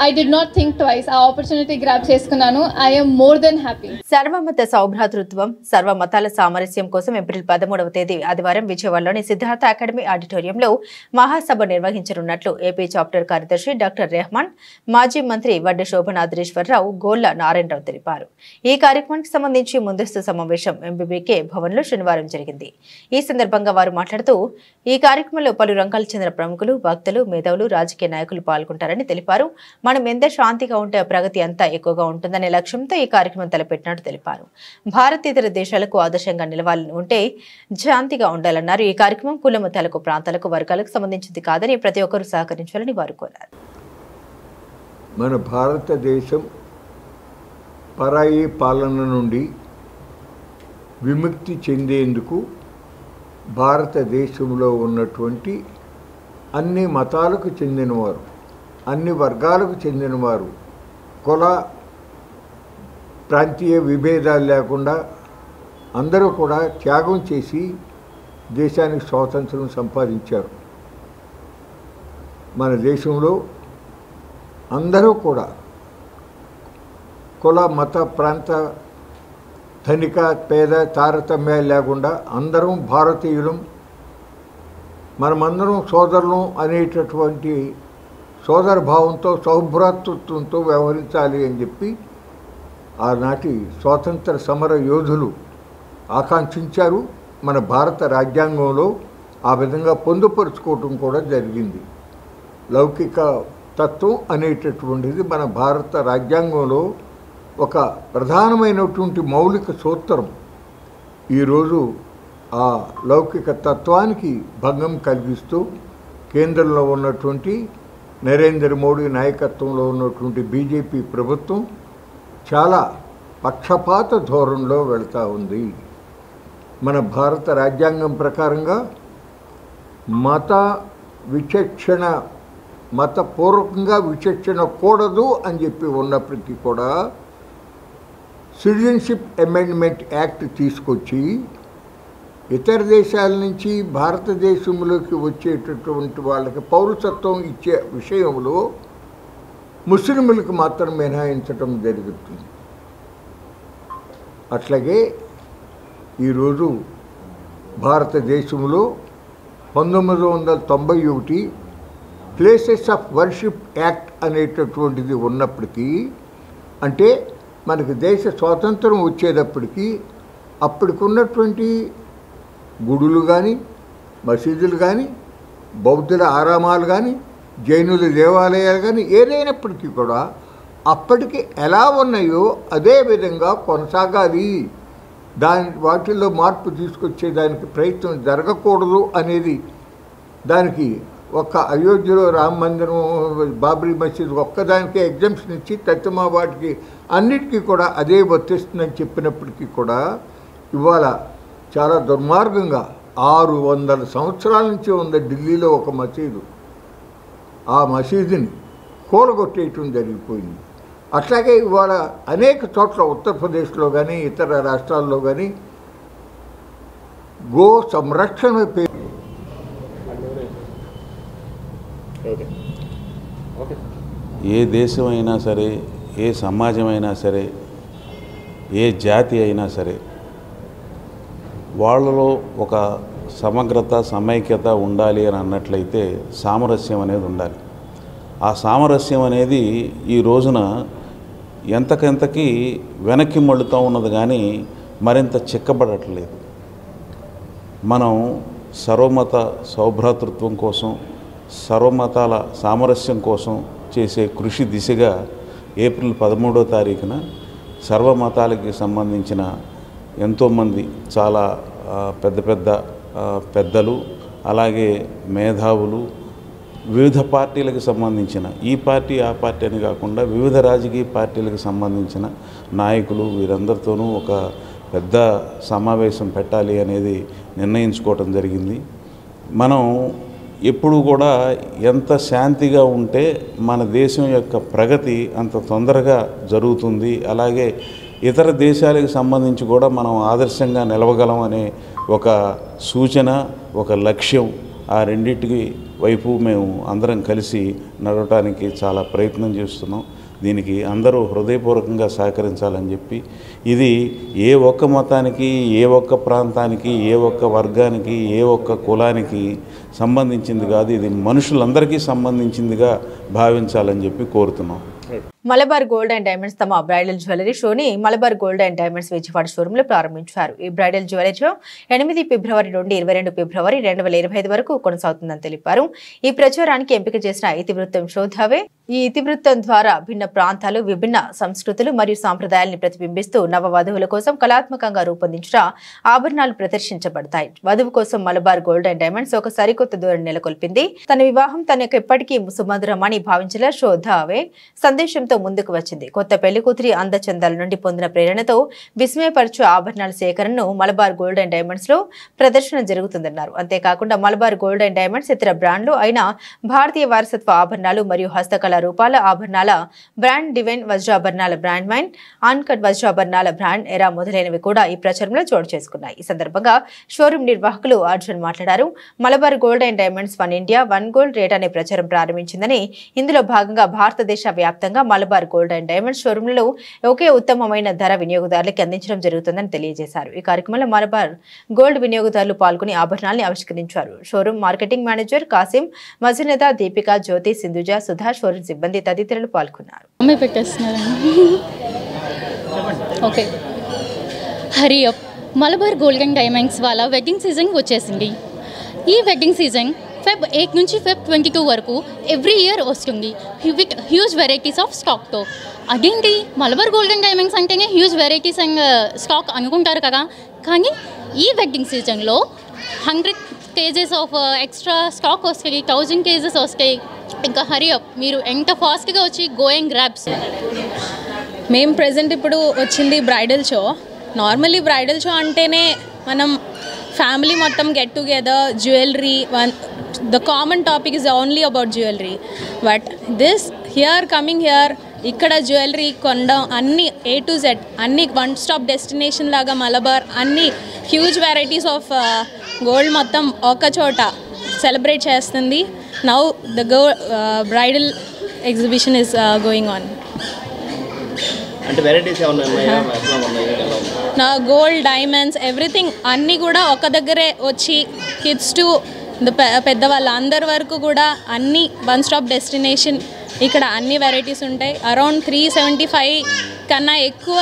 I did not think twice. ఆ ఆపర్చునిటీ గ్రాబ్ చేసుకున్నాను. I am more than happy. సర్వమత సౌభ్రాతృత్వం, సర్వమతాల సామరస్యం కోసం ఏప్రిల్ 13వ తేదీ ఆదివారం విజయవాడలోని సిద్ధార్థ అకాడమీ ఆడిటోరియంలో మహాసభ నిర్వహించనున్నట్లు ఏపీ చాప్టర్ కార్యదర్శి డాక్టర్ రెహమాన్, మాజీ మంత్రి వడ్డే శోభనాద్రేశ్వరరావు, గోళ్ల నారాయణరావు తెలిపారు. ఈ కార్యక్రమానికి సంబంధించి ముందస్తు సమావేశం ఎంబీబీకే భవన్లో శనివారం జరిగింది. ఈ సందర్భంగా వారు మాట్లాడుతూ ఈ కార్యక్రమంలో పలు రంగాలకు చెందిన ప్రముఖులు, భక్తులు, మేధావులు, రాజకీయ నాయకులు పాల్గొంటారని తెలిపారు. మనం ఎంత శాంతిగా ఉంటే ప్రగతి అంతా ఎక్కువగా ఉంటుందనే లక్ష్యంతో ఈ కార్యక్రమం తలపెట్టినట్టు తెలిపారు. భారతీతర దేశాలకు ఆదర్శంగా నిలవాలని ఉంటే శాంతిగా ఉండాలన్నారు. ఈ కార్యక్రమం కుల మతాలకు, ప్రాంతాలకు, వర్గాలకు సంబంధించింది కాదని ప్రతి ఒక్కరూ సహకరించాలని వారు కోరారు. మన భారతదేశం పరాయి పాలన నుండి విముక్తి చెందేందుకు భారతదేశంలో ఉన్నటువంటి అన్ని మతాలకు చెందినవారు, అన్ని వర్గాలకు చెందినవారు, కుల ప్రాంతీయ విభేదాలు లేకుండా అందరూ కూడా త్యాగం చేసి దేశానికి స్వాతంత్రం సంపాదించారు. మన దేశంలో అందరూ కూడా కుల, మత, ప్రాంత, ధనిక, పేద తారతమ్యాలు లేకుండా అందరం భారతీయులం, మనమందరం సోదరులం అనేటటువంటి సోదర భావంతో, సౌభ్రాతృత్వంతో వ్యవహరించాలి అని చెప్పి ఆనాటి స్వాతంత్ర సమర యోధులు ఆకాంక్షించారు. మన భారత రాజ్యాంగంలో ఆ విధంగా పొందుపరుచుకోవటం కూడా జరిగింది. లౌకిక తత్వం అనేటటువంటిది మన భారత రాజ్యాంగంలో ఒక ప్రధానమైనటువంటి మౌలిక సూత్రం. ఈరోజు ఆ లౌకిక తత్వానికి భంగం కలిగిస్తూ కేంద్రంలో ఉన్నటువంటి నరేంద్ర మోడీ నాయకత్వంలో ఉన్నటువంటి బీజేపీ ప్రభుత్వం చాలా పక్షపాత ధోరణిలో వెళ్తూ ఉంది. మన భారత రాజ్యాంగం ప్రకారంగా మతపూర్వకంగా విచక్షణ కూడదు అని చెప్పి ఉన్నప్పటికీ కూడా సిటిజన్షిప్ అమెండ్మెంట్ యాక్ట్ తీసుకొచ్చి ఇతర దేశాల నుంచి భారతదేశంలోకి వచ్చేటటువంటి వాళ్ళకి పౌరసత్వం ఇచ్చే విషయంలో ముస్లింలకు మాత్రం మినహాయించడం జరుగుతుంది. అట్లాగే ఈరోజు భారతదేశంలో 1991 ప్లేసెస్ ఆఫ్ వర్షిప్ యాక్ట్ అనేటటువంటిది ఉన్నప్పటికీ, అంటే మనకు దేశ స్వాతంత్రం వచ్చేటప్పటికీ అప్పటికున్నటువంటి గుడులు కానీ, మసీదులు కానీ, బౌద్ధుల ఆరామాలు కానీ, జైనుల దేవాలయాలు కానీ ఏదైనప్పటికీ కూడా అప్పటికి ఎలా ఉన్నాయో అదే విధంగా కొనసాగాలి. వాటిల్లో మార్పు తీసుకొచ్చేదానికి ప్రయత్నం జరగకూడదు అనేది దానికి ఒక్క అయోధ్యలో రామ మందిరం, బాబ్రీ మసీద్ ఒక్కదానికే ఎగ్జంప్షన్ ఇచ్చి తత్తిమా వాటికి అన్నిటికీ కూడా అదే వర్తిస్తుందని చెప్పినప్పటికీ కూడా ఇవాళ చాలా దుర్మార్గంగా 600 సంవత్సరాల నుంచి ఉంది ఢిల్లీలో ఒక మసీదు. ఆ మసీదుని కూలగొట్టేయటం జరిగిపోయింది. అట్లాగే ఇవాళ అనేక చోట్ల ఉత్తరప్రదేశ్లో కానీ ఇతర రాష్ట్రాల్లో కానీ గో సంరక్షణ ఏ దేశమైనా సరే, ఏ సమాజమైనా సరే, ఏ జాతి అయినా సరే వాళ్ళలో ఒక సమగ్రత, సమైక్యత ఉండాలి అని అన్నట్లయితే సామరస్యం అనేది ఉండాలి. ఆ సామరస్యం అనేది ఈ రోజున ఎంతకెంతకి వెనక్కి మళ్ళుతూ ఉన్నది కానీ మరింత చిక్కబడట్లేదు. మనం సర్వమత సౌభ్రాతృత్వం కోసం, సర్వమతాల సామరస్యం కోసం చేసే కృషి దిశగా ఏప్రిల్ 13వ తారీఖున సర్వమతాలకి సంబంధించిన ఎంతోమంది చాలా పెద్దలు, అలాగే మేధావులు, వివిధ పార్టీలకు సంబంధించిన, ఈ పార్టీ ఆ పార్టీ అని కాకుండా వివిధ రాజకీయ పార్టీలకు సంబంధించిన నాయకులు వీరందరితోనూ ఒక పెద్ద సమావేశం పెట్టాలి అనేది నిర్ణయించుకోవటం జరిగింది. మనం ఎప్పుడు కూడా ఎంత శాంతిగా ఉంటే మన దేశం యొక్క ప్రగతి అంత తొందరగా జరుగుతుంది. అలాగే ఇతర దేశాలకు సంబంధించి కూడా మనం ఆదర్శంగా నిలవగలం అనే ఒక సూచన, ఒక లక్ష్యం, ఆ రెండింటికి వైపు మేము అందరం కలిసి నడవటానికి చాలా ప్రయత్నం చేస్తున్నాం. దీనికి అందరూ హృదయపూర్వకంగా సహకరించాలని చెప్పి, ఇది ఏ ఒక్క మతానికి, ఏ ఒక్క ప్రాంతానికి, ఏ ఒక్క వర్గానికి, ఏ ఒక్క కులానికి సంబంధించింది కాదు, ఇది మనుషులందరికీ సంబంధించిందిగా భావించాలని చెప్పి కోరుతున్నాం. మలబార్ గోల్డ్ అండ్ డైమండ్స్ తమ బ్రైడల్ జ్యువెలరీ షోని Malabar gold and diamonds Vijayawada showroom లో ప్రారంభించారు. ఈ బ్రైడల్ జ్యువెలరీ షో 8 ఫిబ్రవరి నుండి 22 ఫిబ్రవరి 2025 వరకు కొనసాగుతుందని తెలిపారు. ఈ ప్రచారానికి ఎంపిక చేసిన ఇతివృత్తం శోధావే. ఈ ఇతివృత్తం ద్వారా భిన్న ప్రాంతాలు, విభిన్న సంస్కృతులు మరియు సాంప్రదాయాలను ప్రతిబింబిస్తూ నవ వధువుల కోసం కళాత్మకంగా రూపొందించిన ఆభరణాలు ప్రదర్శించబడతాయి. వధువు కోసం మలబార్ గోల్డ్ అండ్ డైమండ్స్ ఒక సరికొత్త ధోరణి నెలకొల్పింది. తన వివాహం తనకు ఎప్పటికీ సుమధురమని భావించేలా శోధావే సందేశంతో ముందుకు వచ్చింది. కొత్త పెళ్లి కూతురి అందచందాల నుండి పొందిన ప్రేరణతో విస్మయపరచు ఆభరణాల సేకరణను మలబార్ గోల్డ్ అండ్ డైమండ్స్ లో ప్రదర్శన జరుగుతుందన్నారు. అంతేకాకుండా మలబార్ గోల్డ్ అండ్ డైమండ్స్ ఇతర బ్రాండ్లు అయిన భారతీయ వారసత్వ ఆభరణాలు మరియు హస్తకళ రూపాల ఆభరణాల బ్రాండ్, డివైన్ వజ్రాభరణాల బ్రాండ్, మైన్ అన్కట్ వజ్రాభరణాల బ్రాండ్ ఎరా మొదలైనవి కూడా ఈ ప్రచారంలో చోటు చేసుకున్నాయి. ఈ సందర్భంగా షోరూమ్ నిర్వాహకులు అర్జున్ మాట్లాడారు. Malabar gold and diamonds 1 India 1 gold rate అనే ప్రచారం ప్రారంభించిందని, ఇందులో భాగంగా భారతదేశ వ్యాప్తంగా మలబార్ గోల్డ్ అండ్ డైమండ్స్ షోరూంలలో ఒకే ఉత్తమమైన ధర వినియోగదారులకు అందించడం జరుగుతుందని తెలియజేశారు. ఈ కార్యక్రమంలో మలబార్ గోల్డ్ వినియోగదారులు పాల్గొని ఆభరణాలను ఆవిష్కరించారు. షోరూమ్ మార్కెటింగ్ మేనేజర్ కాసిం, మజునేదా, దీపిక, జ్యోతి, సింధుజ, సుధా, షోరూమ్ సిబ్బంది తదితరులు పాల్గొన్నారు. Okay, hurry up. Malabar gold and diamonds వాళ్ళ వెడ్డింగ్ సీజన్ వచ్చేసింది. ఈ వెడ్డింగ్ సీజన్ Feb 8 నుంచి Feb 22 వరకు ఎవ్రీ ఇయర్ వస్తుంది విత్ హ్యూజ్ వెరైటీస్ ఆఫ్ స్టాక్తో. అదేంటి మలబార్ గోల్డ్ అండ్ డైమండ్స్ అంటేనే హ్యూజ్ వెరైటీస్ అండ్ స్టాక్ అనుకుంటారు కదా, కానీ ఈ వెడ్డింగ్ సీజన్లో 100 kgs ఆఫ్ ఎక్స్ట్రా స్టాక్ వస్తాయి, 1000 kgs వస్తాయి. ఇంకా హరి అప్, మీరు ఎంత ఫాస్ట్గా వచ్చి గో అండ్ గ్రాబ్స్. మేము ప్రజెంట్ ఇప్పుడు వచ్చింది bridal show. Normally bridal show అంటేనే మనం ఫ్యామిలీ మొత్తం get together, jewellery, the common topic is only about jewellery. But this coming here, ఇక్కడ జ్యువెలరీ కొనడం అన్ని A to Z, అన్ని వన్ స్టాప్ డెస్టినేషన్ లాగా మలబార్ అన్ని హ్యూజ్ వెరైటీస్ ఆఫ్ గోల్డ్ మొత్తం ఒక చోట సెలబ్రేట్ చేస్తుంది. Now the bridal exhibition is going on. అంటే వెరైటీస్ ఏమన్నా ఉన్నాయా? నా గోల్డ్, డైమండ్స్, ఎవ్రీథింగ్ అన్నీ కూడా ఒక దగ్గరే వచ్చి కిడ్స్ టు పెద్దవాళ్ళ అందరి వరకు కూడా అన్ని వన్ స్టాప్ డెస్టినేషన్. ఇక్కడ అన్ని వెరైటీస్ ఉంటాయి. అరౌండ్ 375 కన్నా ఎక్కువ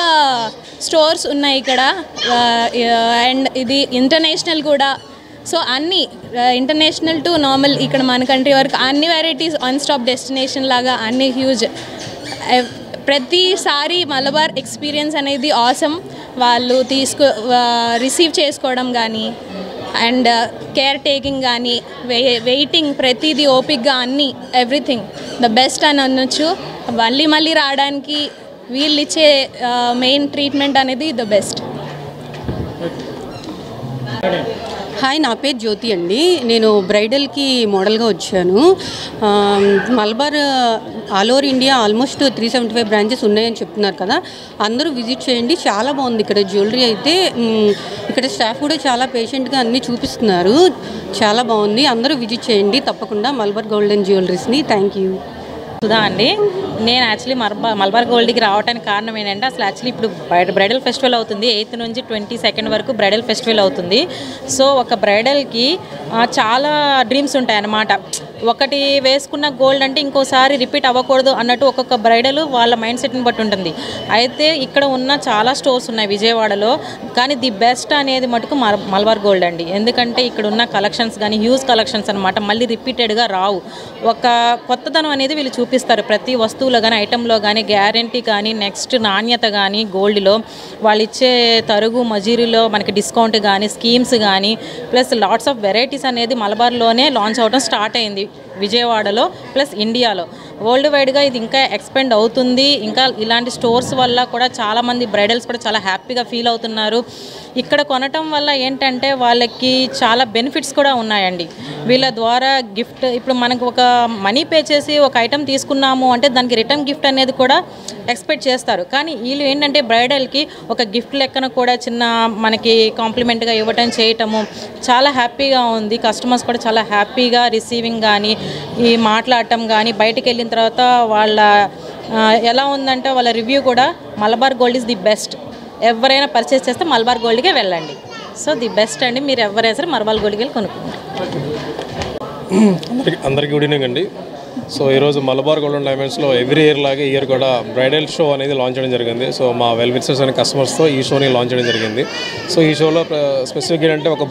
స్టోర్స్ ఉన్నాయి ఇక్కడ. అండ్ ఇది ఇంటర్నేషనల్ కూడా. సో అన్నీ ఇంటర్నేషనల్ టు నార్మల్ ఇక్కడ మన కంట్రీ వరకు అన్ని వెరైటీస్ వన్ స్టాప్ డెస్టినేషన్ లాగా అన్ని హ్యూజ్. ప్రతిసారి మలబార్ ఎక్స్పీరియన్స్ అనేది ఆసమ్. వాళ్ళు రిసీవ్ చేసుకోవడం కానీ అండ్ కేర్ టేకింగ్ కానీ వెయిటింగ్ ప్రతిదీ ఓపిక్గా అన్నీ ఎవ్రీథింగ్ ద బెస్ట్ అని అనొచ్చు. మళ్ళీ రావడానికి వీళ్ళు ఇచ్చే మెయిన్ ట్రీట్మెంట్ అనేది ద బెస్ట్. హాయ్, నా పేరు జ్యోతి అండి. నేను బ్రైడల్కి మోడల్గా వచ్చాను. Malabar all over India almost 375 branches ఉన్నాయని చెప్తున్నారు కదా, అందరూ విజిట్ చేయండి. చాలా బాగుంది ఇక్కడ జ్యువెలరీ అయితే. ఇక్కడ స్టాఫ్ కూడా చాలా పేషెంట్గా అన్నీ చూపిస్తున్నారు. చాలా బాగుంది, అందరూ విజిట్ చేయండి తప్పకుండా మలబార్ గోల్డ్ అండ్ జ్యువెలరీస్ని. Thank you. సుధా అండి. నేను యాక్చువల్లీ మలబార్ గోల్డ్కి రావడానికి కారణం ఏంటంటే, అసలు యాక్చువల్లీ ఇప్పుడు బ్రైడల్ ఫెస్టివల్ అవుతుంది. 8th నుంచి 22nd వరకు బ్రైడల్ ఫెస్టివల్ అవుతుంది. సో ఒక బ్రైడల్కి చాలా డ్రీమ్స్ ఉంటాయి అన్నమాట. ఒకటి వేసుకున్న గోల్డ్ అంటే ఇంకోసారి రిపీట్ అవ్వకూడదు అన్నట్టు ఒక్కొక్క బ్రైడల్ వాళ్ళ మైండ్ సెట్ని బట్టి ఉంటుంది. అయితే ఇక్కడ ఉన్న చాలా స్టోర్స్ ఉన్నాయి విజయవాడలో, కానీ ది బెస్ట్ అనేది మటుకు మలబార్ గోల్డ్ అండి. ఎందుకంటే ఇక్కడ ఉన్న కలెక్షన్స్ కానీ హ్యూజ్ కలెక్షన్స్ అనమాట, మళ్ళీ రిపీటెడ్గా రావు. ఒక కొత్తదనం అనేది వీళ్ళు చూపిస్తారు ప్రతి వస్తువులో కానీ ఐటెంలో కానీ. గ్యారంటీ కానీ, నెక్స్ట్ నాణ్యత కానీ, గోల్డ్లో వాళ్ళు ఇచ్చే తరుగు మజూరీలో మనకి డిస్కౌంట్ కానీ, స్కీమ్స్ కానీ, ప్లస్ లాట్స్ ఆఫ్ వెరైటీస్ అనేది మలబార్లోనే లాంచ్ అవ్వడం స్టార్ట్ అయింది విజయవాడలో ప్లస్ ఇండియాలో. వరల్డ్ వైడ్గా ఇది ఇంకా ఎక్స్పెండ్ అవుతుంది. ఇంకా ఇలాంటి స్టోర్స్ వల్ల కూడా చాలామంది బ్రైడల్స్ కూడా చాలా హ్యాపీగా ఫీల్ అవుతున్నారు. ఇక్కడ కొనటం వల్ల ఏంటంటే వాళ్ళకి చాలా బెనిఫిట్స్ కూడా ఉన్నాయండి. వీళ్ళ ద్వారా గిఫ్ట్, ఇప్పుడు మనకు ఒక మనీ పే చేసి ఒక ఐటెం తీసుకున్నాము అంటే దానికి రిటర్న్ గిఫ్ట్ అనేది కూడా ఎక్స్పెక్ట్ చేస్తారు. కానీ వీళ్ళు ఏంటంటే బ్రైడల్కి ఒక గిఫ్ట్ లెక్కన కూడా చిన్న మనకి కాంప్లిమెంట్గా ఇవ్వటం చేయటము చాలా హ్యాపీగా ఉంది. కస్టమర్స్ కూడా చాలా హ్యాపీగా రిసీవింగ్ కానీ, ఈ మాట్లాడటం కానీ, బయటికి వెళ్ళిన తర్వాత వాళ్ళ ఎలా ఉందంటే వాళ్ళ రివ్యూ కూడా Malabar gold is the best. ఎవరైనా పర్చేస్ చేస్తే మలబార్ గోల్డ్కే వెళ్ళండి. సో ది బెస్ట్ అండి. మీరు ఎవరైనా సరే మలబార్ గోల్డ్కి వెళ్ళి కొనుక్కోండి. అందరికీ గుడ్ ఈవినింగ్ అండి. సో ఈరోజు మలబార్ గోల్డ్ అండ్ డైమండ్స్లో ఎవ్రీ ఇయర్ లాగే ఇయర్ కూడా బ్రైడల్ షో అనేది లాంచ్ చేయడం జరిగింది. సో మా వెల్ విషర్స్ అనే కస్టమర్స్తో ఈ షోని లాంచ్ చేయడం జరిగింది. సో ఈ షోలో స్పెసిఫిక్ ఏంటంటే ఒక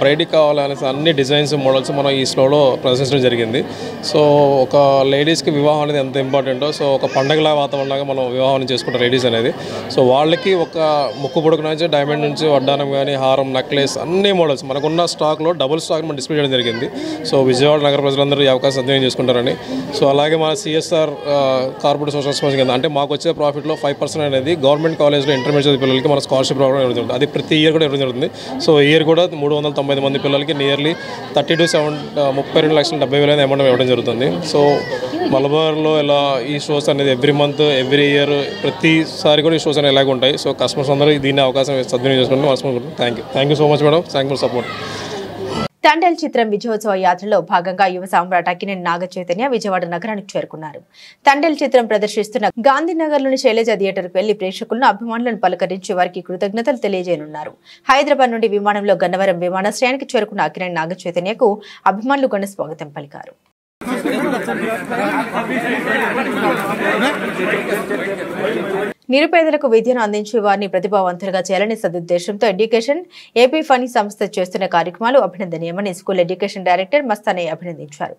బ్రైడ్కి కావాలనే అన్ని డిజైన్స్, మోడల్స్ మనం ఈ షోలో ప్రదర్శించడం జరిగింది. సో ఒక లేడీస్కి వివాహం అనేది ఎంత ఇంపార్టెంటో, సో ఒక పండగలా వాతావరణంగా మనం వివాహం చేసుకుంటాం లేడీస్ అనేది. సో వాళ్ళకి ఒక ముక్కు పొడుకు నుంచి డైమండ్ నుంచి వడ్డానం కానీ, హారం, నెక్లెస్ అన్ని మోడల్స్ మనకున్న స్టాక్లో డబుల్ స్టాక్ మనం డిస్ప్లే చేయడం జరిగింది. సో విజయవాడ నగర ప్రజలందరూ ఈ అవకాశం సద్వినియోగం చేసుకుంటారని. సో అలాగే మన CSR కార్పొరేట్ సోషల్ రెస్పాన్సిబిలిటీ కింద అంటే మాకు వచ్చే ప్రాఫిట్లో 5% అనేది గవర్నమెంట్ కాలేజ్లో ఇంటర్మీడియట్ పిల్లలకి మన స్కాలర్షిప్ ప్రోగ్రామ్ ఇవ్వడం జరుగుతుంది. అది ప్రతి ఇయర్ కూడా ఇవ్వడం జరుగుతుంది. సో ఈ ఇయర్ కూడా 395 మంది పిల్లలకి నియర్లీ 32 లక్షల 70 వేల అమౌంట్ ఇవ్వడం జరుగుతుంది. సో మలబార్లో ఇలా ఈ షోస్ అనేది ఎవ్రీ మంత్, ఎవ్రీ ఇయర్, ప్రతిసారి కూడా ఈ షోస్ అనేవి ఇలాగ ఉంటాయి. సో కస్టమర్స్ అందరూ దీన్ని అవకాశం సద్వినియోగం చేసుకుంటాం. Thank you so much madam. Thank you for support. Thandel చిత్రం విజయోత్సవ యాత్రలో భాగంగా యువ సామ్రాట్ అక్కినేని నాగ చైతన్య విజయవాడ నగరానికి చేరుకున్నారు. తండేల్ చిత్రం ప్రదర్శిస్తున్న గాంధీనగర్లోని శైలజ థియేటర్కు వెళ్లి ప్రేక్షకులను, అభిమానులను పలకరించి వారికి కృతజ్ఞతలు తెలియజేయనున్నారు. హైదరాబాద్ నుండి విమానంలో గన్నవరం విమానాశ్రయానికి చేరుకున్న అక్కినేని నాగ చైతన్యకు అభిమానులు ఘన స్వాగతం పలికారు. నిరుపేదలకు విద్యను అందించి వారిని ప్రతిభావంతులుగా చేయాలని సదుద్దేశంతో ఎడ్యుకేషన్ ఏపీ ఫనీ సంస్థ చేస్తున్న కార్యక్రమాలు అభినందనీయమని స్కూల్ ఎడ్యుకేషన్ డైరెక్టర్ మస్తానయ్య అభినందించారు.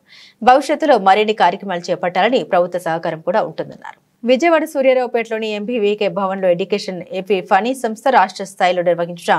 భవిష్యత్తులో మరిన్ని కార్యక్రమాలు చేపట్టాలని ప్రభుత్వ సహకారం కూడా ఉంటుందన్నారు. విజయవాడ సూర్యారావుపేటలోని ఎంపీవీకే భవన్లో ఎడ్యుకేషన్ ఏపీ ఫనీ సంస్థ రాష్ట్ర స్థాయిలో నిర్వహించిన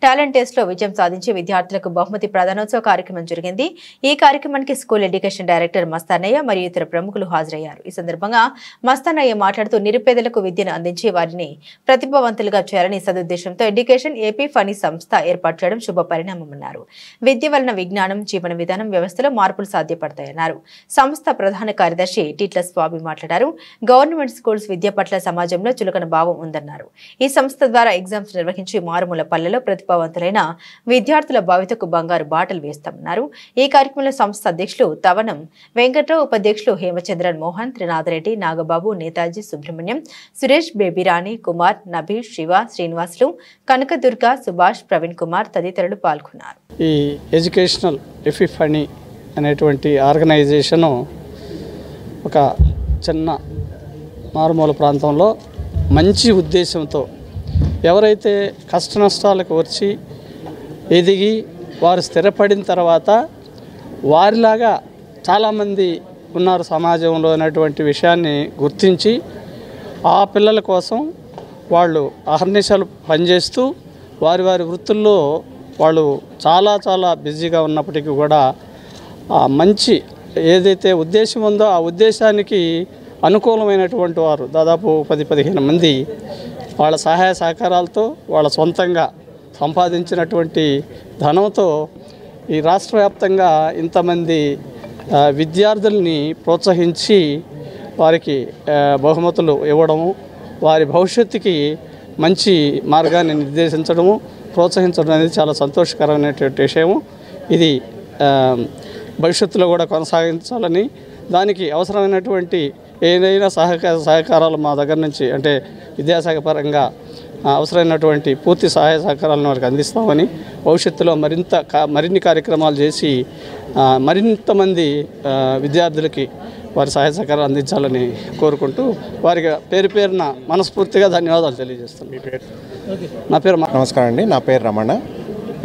టాలెంట్ టెస్ట్లో విజయం సాధించి విద్యార్థులకు బహుమతి ప్రదానోత్సవ కార్యక్రమం జరిగింది. ఈ కార్యక్రమానికి స్కూల్ ఎడ్యుకేషన్ డైరెక్టర్ మస్తానయ్య మరియు ఇతర ప్రముఖులు హాజరయ్యారు. ఈ సందర్భంగా మస్తానయ్య మాట్లాడుతూ నిరుపేదలకు విద్యను అందించి వారిని ప్రతిభావంతులుగా చేయాలని సదుద్దేశంతో ఎడ్యుకేషన్ ఏపీ ఫనీ సంస్థ ఏర్పాటు చేయడం శుభ పరిణామమన్నారు. విద్య వలన విజ్ఞానం, జీవన విధానం, వ్యవస్థలో మార్పులు సాధ్యపడతాయన్నారు. సంస్థ ప్రధాన కార్యదర్శి టీట్ల స్వామి మాట్లాడారు. గవర్నమెంట్ స్కూల్స్ విద్య పట్ల సమాజంలో చులకన భావం ఉందన్నారు. ఈ సంస్థ ద్వారా ఎగ్జామ్స్ నిర్వహించి మారుమూల పల్లెలో ప్రతిభావంతులైన విద్యార్థుల భవితకు బంగారు బాటలు వేస్తామన్నారు. ఈ కార్యక్రమంలో సంస్థ అధ్యక్షులు తవనం వెంకట్రావు, ఉపాధ్యక్షులు హేమచంద్రన్ మోహన్, త్రినాథరెడ్డి, నాగబాబు, నేతాజీ సుబ్రహ్మణ్యం, సురేష్, బేబీరాణి, కుమార్, నబీష్, శివ, శ్రీనివాసులు, కనకదుర్గ, సుభాష్, ప్రవీణ్ కుమార్ తదితరులు పాల్గొన్నారు. ఈ ఎడ్యుకేషనల్ ఎఫీ ఫనీ అనేటువంటి ఆర్గనైజేషను ఒక చిన్న మారుమూల ప్రాంతంలో మంచి ఉద్దేశంతో ఎవరైతే కష్ట నష్టాలకు వచ్చి ఎదిగి వారు స్థిరపడిన తర్వాత వారిలాగా చాలామంది ఉన్నారు సమాజంలో అనేటువంటి విషయాన్ని గుర్తించి ఆ పిల్లల కోసం వాళ్ళు అహర్నిశలు పనిచేస్తూ వారి వారి వృత్తుల్లో వాళ్ళు చాలా బిజీగా ఉన్నప్పటికీ కూడా మంచి ఏదైతే ఉద్దేశం ఉందో ఆ ఉద్దేశానికి అనుకూలమైనటువంటి వారు దాదాపు 10-15 మంది వాళ్ళ సహాయ సహకారాలతో వాళ్ళ సొంతంగా సంపాదించినటువంటి ధనంతో ఈ రాష్ట్ర వ్యాప్తంగా ఇంతమంది విద్యార్థుల్ని ప్రోత్సహించి వారికి బహుమతులు ఇవ్వడము, వారి భవిష్యత్తుకి మంచి మార్గాన్ని నిర్దేశించడము, ప్రోత్సహించడం అనేది చాలా సంతోషకరమైనటువంటి విషయము. ఇది భవిష్యత్తులో కూడా కొనసాగించాలని, దానికి అవసరమైనటువంటి ఏదైనా సహకారాలు మా దగ్గర నుంచి అంటే విద్యాశాఖ పరంగా అవసరమైనటువంటి పూర్తి సహాయ సహకారాలను వారికి అందిస్తామని, భవిష్యత్తులో మరిన్ని కార్యక్రమాలు చేసి మరింత మంది విద్యార్థులకి వారి సహాయ సహకారాలు అందించాలని కోరుకుంటూ వారికి పేరున మనస్ఫూర్తిగా ధన్యవాదాలు తెలియజేస్తున్నాను. నా పేరు నమస్కారం అండి. నా పేరు రమణ.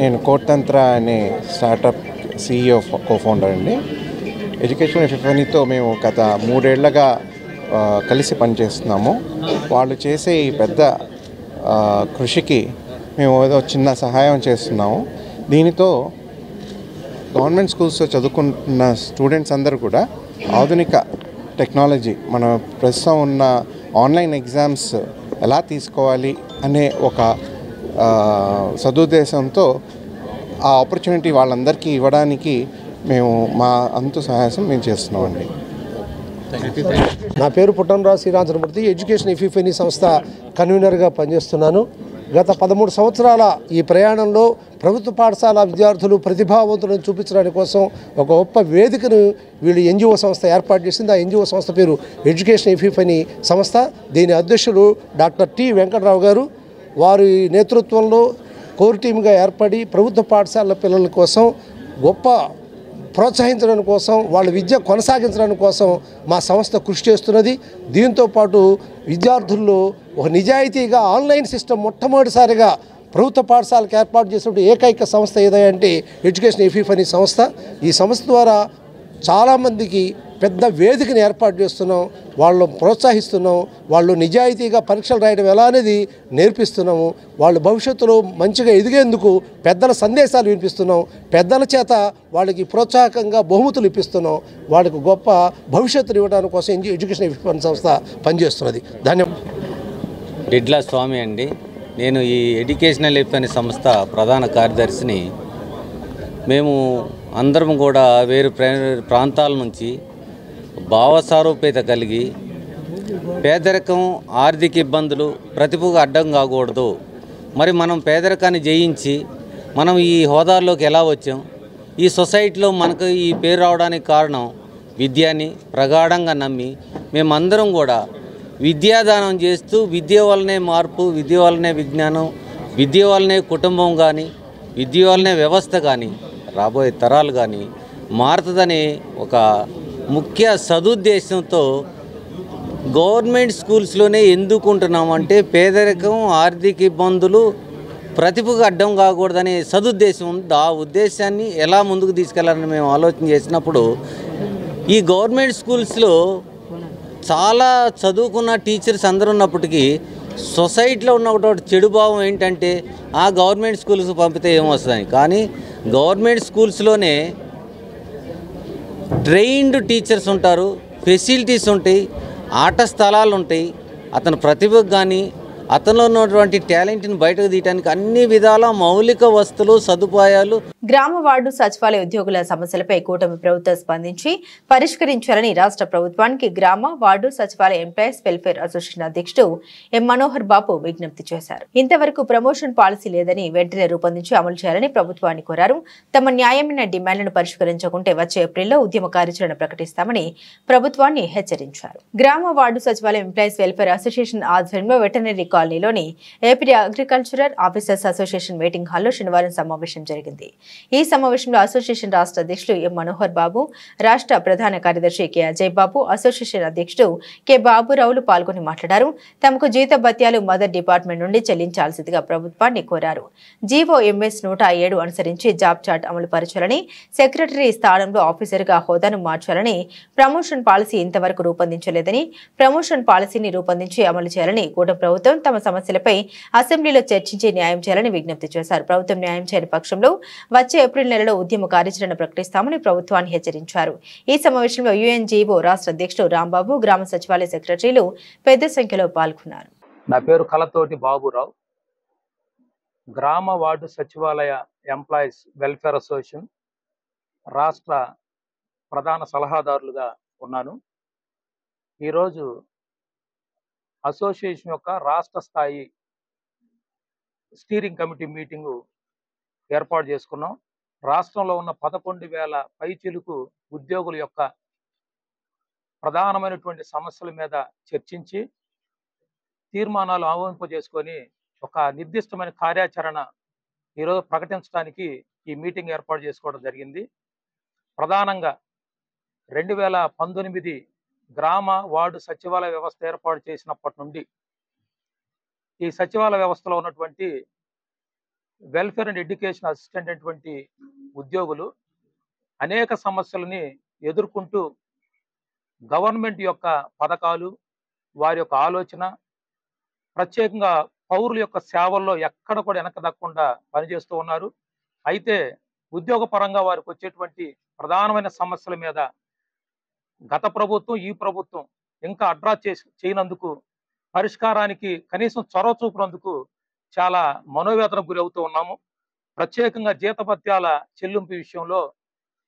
నేను కోట్తంత్ర అనే స్టార్టప్ CEO కో-ఫౌండర్ అండి. ఎడ్యుకేషన్ ఎఫీఫనీతో మేము గత 3 ఏళ్లుగా కలిసి పనిచేస్తున్నాము. వాళ్ళు చేసే ఈ పెద్ద కృషికి మేము ఏదో చిన్న సహాయం చేస్తున్నాము. దీనితో గవర్నమెంట్ స్కూల్స్లో చదువుకుంటున్న స్టూడెంట్స్ అందరూ కూడా ఆధునిక టెక్నాలజీ, మన ప్రస్తుతం ఉన్న ఆన్లైన్ ఎగ్జామ్స్ ఎలా తీసుకోవాలి అనే ఒక సదుద్దేశంతో ఆ ఆపర్చునిటీ వాళ్ళందరికీ ఇవ్వడానికి మేము మా అంతు సహాయం మేము చేస్తున్నామండి. నా పేరు పుట్టనరాజు శ్రీరామచంద్రమూర్తి. ఎడ్యుకేషన్ ఎఫీ ఫనీ సంస్థ కన్వీనర్గా పనిచేస్తున్నాను. గత 13 సంవత్సరాల ఈ ప్రయాణంలో ప్రభుత్వ పాఠశాల విద్యార్థులు ప్రతిభావంతులను చూపించడానికి కోసం ఒక గొప్ప వేదికను వీళ్ళు NGO సంస్థ ఏర్పాటు చేసింది. ఆ NGO సంస్థ పేరు ఎడ్యుకేషన్ ఎఫీ ఫనీ సంస్థ. దీని అధ్యక్షులు డాక్టర్ టి వెంకట్రావు గారు. వారి నేతృత్వంలో కోర్ టీమ్గా ఏర్పడి ప్రభుత్వ పాఠశాలల పిల్లల కోసం గొప్ప ప్రోత్సహించడం కోసం, వాళ్ళ విద్య కొనసాగించడం కోసం మా సంస్థ కృషి చేస్తున్నది. దీంతోపాటు విద్యార్థుల్లో ఒక నిజాయితీగా ఆన్లైన్ సిస్టమ్ మొట్టమొదటిసారిగా ప్రభుత్వ పాఠశాలకు ఏర్పాటు చేసినప్పుడు ఏకైక సంస్థ ఏదంటే ఎడ్యుకేషన్ ఎఫీ ఫనీ సంస్థ. ఈ సంస్థ ద్వారా చాలామందికి పెద్ద వేదికను ఏర్పాటు చేస్తున్నాం, వాళ్ళను ప్రోత్సహిస్తున్నాం, వాళ్ళు నిజాయితీగా పరీక్షలు రాయడం ఎలా అనేది నేర్పిస్తున్నాము. వాళ్ళు భవిష్యత్తులో మంచిగా ఎదిగేందుకు పెద్దల సందేశాలు వినిపిస్తున్నాం, పెద్దల చేత వాళ్ళకి ప్రోత్సాహకంగా బహుమతులు ఇప్పిస్తున్నాం. వాళ్ళకి గొప్ప భవిష్యత్తును ఇవ్వడానికి కోసం ఎడ్యుకేషన్ ఎఫీ ఫనీ సంస్థ పనిచేస్తున్నది. ధన్యవాదాలు. డిడ్ల స్వామి అండి. నేను ఈ ఎడ్యుకేషనల్ ఎఫీ ఫనీ సంస్థ ప్రధాన కార్యదర్శిని. మేము అందరం కూడా వేరు ప్రాంతాల నుంచి భావసారూప్యత కలిగి పేదరికం, ఆర్థిక ఇబ్బందులు ప్రతిభకు అడ్డం కాకూడదు. మరి మనం పేదరికాన్ని జయించి మనం ఈ హోదాల్లోకి ఎలా వచ్చాం, ఈ సొసైటీలో మనకు ఈ పేరు రావడానికి కారణం విద్యని ప్రగాఢంగా నమ్మి మేమందరం కూడా విద్యాదానం చేస్తూ విద్య వల్లనే మార్పు, విద్య వల్లనే విజ్ఞానం, విద్య వల్లనే కుటుంబం కానీ, విద్య వల్లనే వ్యవస్థ కానీ, రాబోయే తరాలు కానీ మారుతుందని ఒక ముఖ్య సదుద్దేశంతో గవర్నమెంట్ స్కూల్స్లోనే ఎందుకు ఉంటున్నామంటే పేదరికం, ఆర్థిక ఇబ్బందులు, ప్రతిభకు అడ్డం కాకూడదనే సదుద్దేశం ఉంది. ఆ ఉద్దేశాన్ని ఎలా ముందుకు తీసుకెళ్లాలని మేము ఆలోచన చేసినప్పుడు ఈ గవర్నమెంట్ స్కూల్స్లో చాలా చదువుకున్న టీచర్స్ అందరూ ఉన్నప్పటికీ సొసైటీలో ఉన్న ఒకటి చెడు భావం ఏంటంటే ఆ గవర్నమెంట్ స్కూల్స్కి పంపితే ఏమొస్తుందని. కానీ గవర్నమెంట్ స్కూల్స్లోనే ట్రైన్డ్ టీచర్స్ ఉంటారు, ఫెసిలిటీస్ ఉంటాయి, ఆట స్థలాలు ఉంటాయి. అతని ప్రతిభకు కానీ అతనిలో ఉన్నటువంటి టాలెంట్ని బయటకు తీయడానికి అన్ని విధాల మౌలిక వసతులు, సదుపాయాలు. గ్రామ వార్డు సచివాలయ ఉద్యోగుల సమస్యలపై కూటమి ప్రభుత్వం స్పందించి పరిష్కరించాలని రాష్ట్ర ప్రభుత్వానికి గ్రామ వార్డు సచివాలయ ఎంప్లాయీస్ వెల్ఫేర్ అసోసియేషన్ అధ్యక్షుడు ఎం మనోహర్ బాబు విజ్ఞప్తి చేశారు. ఇంతవరకు ప్రమోషన్ పాలసీ లేదని వెంటనే రూపొందించి అమలు చేయాలని ప్రభుత్వాన్ని కోరారు. తమ న్యాయమైన డిమాండ్లను పరిష్కరించకుంటే వచ్చే ఏప్రిల్లో ఉద్యమ కార్యాచరణ ప్రకటిస్తామని ప్రభుత్వాన్ని హెచ్చరించారు. గ్రామ వార్డు సచివాలయ ఎంప్లాయీస్ వెల్ఫేర్ అసోసియేషన్ ఆధ్వర్యంలో వెటర్నరీ కాలనీలోని AP agricultural officers association meeting హాల్లో శనివారం సమావేశం జరిగింది. ఈ సమావేశంలో అసోసియేషన్ రాష్ట్ర అధ్యక్షులు ఎం మనోహర్ బాబు, రాష్ట్ర ప్రధాన కార్యదర్శి కె అజయ్ బాబు, అసోసియేషన్ అధ్యక్షుడు కె బాబురావులు పాల్గొని మాట్లాడారు. తమకు జీతభత్యాలు మదర్ డిపార్ట్మెంట్ నుండి చెల్లించాల్సిందిగా ప్రభుత్వాన్ని కోరారు. జీవో ఎంఎస్ 107 అనుసరించి జాబ్ చార్ట్ అమలు పరచాలని, సెక్రటరీ స్థానంలో ఆఫీసర్గా హోదాను మార్చాలని, ప్రమోషన్ పాలసీ ఇంతవరకు రూపొందించలేదని, ప్రమోషన్ పాలసీని రూపొందించి అమలు చేయాలని కూటమి ప్రభుత్వం తమ సమస్యలపై అసెంబ్లీలో చర్చించి న్యాయం చేయాలని విజ్ఞప్తి చేశారు. ప్రభుత్వం న్యాయం చేయని పక్షంలో వచ్చే ఏప్రిల్ నెలలో ఉద్యమ కార్యాచరణ ప్రకటిస్తామని ప్రభుత్వాన్ని హెచ్చరించారు. ఈ సమావేశంలో యుఎన్జీఓ రాష్ట్ర అధ్యక్షుడు రాంబాబు, గ్రామ సచివాలయ సెక్రటరీలు పెద్ద సంఖ్యలో పాల్గొన్నారు. నా పేరు కలతోటి బాబురావు. గ్రామ వార్డు సచివాలయ ఎంప్లాయీస్ వెల్ఫేర్ అసోసియేషన్ రాష్ట్ర ప్రధాన సలహాదారులుగా ఉన్నాను. ఈరోజు అసోసియేషన్ యొక్క రాష్ట్ర స్థాయి స్టీరింగ్ కమిటీ మీటింగు ఏర్పాటు చేసుకున్నాం. రాష్ట్రంలో ఉన్న 11,000 పైచిలుకు ఉద్యోగుల యొక్క ప్రధానమైనటువంటి సమస్యల మీద చర్చించి తీర్మానాలు ఆమోదింపజేసుకొని ఒక నిర్దిష్టమైన కార్యాచరణ ఈరోజు ప్రకటించడానికి ఈ మీటింగ్ ఏర్పాటు చేసుకోవడం జరిగింది. ప్రధానంగా 2019 గ్రామ వార్డు సచివాలయ వ్యవస్థ ఏర్పాటు చేసినప్పటి నుండి ఈ సచివాలయ వ్యవస్థలో ఉన్నటువంటి వెల్ఫేర్ అండ్ ఎడ్యుకేషన్ అసిస్టెంట్ అటువంటి ఉద్యోగులు అనేక సమస్యలని ఎదుర్కొంటూ గవర్నమెంట్ యొక్క పథకాలు, వారి యొక్క ఆలోచన, ప్రత్యేకంగా పౌరుల యొక్క సేవల్లో ఎక్కడ కూడా వెనక దక్కకుండా పనిచేస్తూ ఉన్నారు. అయితే ఉద్యోగ పరంగా వారికి వచ్చేటువంటి ప్రధానమైన సమస్యల మీద గత ప్రభుత్వం, ఈ ప్రభుత్వం ఇంకా అడ్రస్ చేయనందుకు, పరిష్కారానికి కనీసం చొరవ చూపినందుకు చాలా మనోవేదనకు గురి అవుతూ ఉన్నాము. ప్రత్యేకంగా జీతభత్యాల చెల్లింపు విషయంలో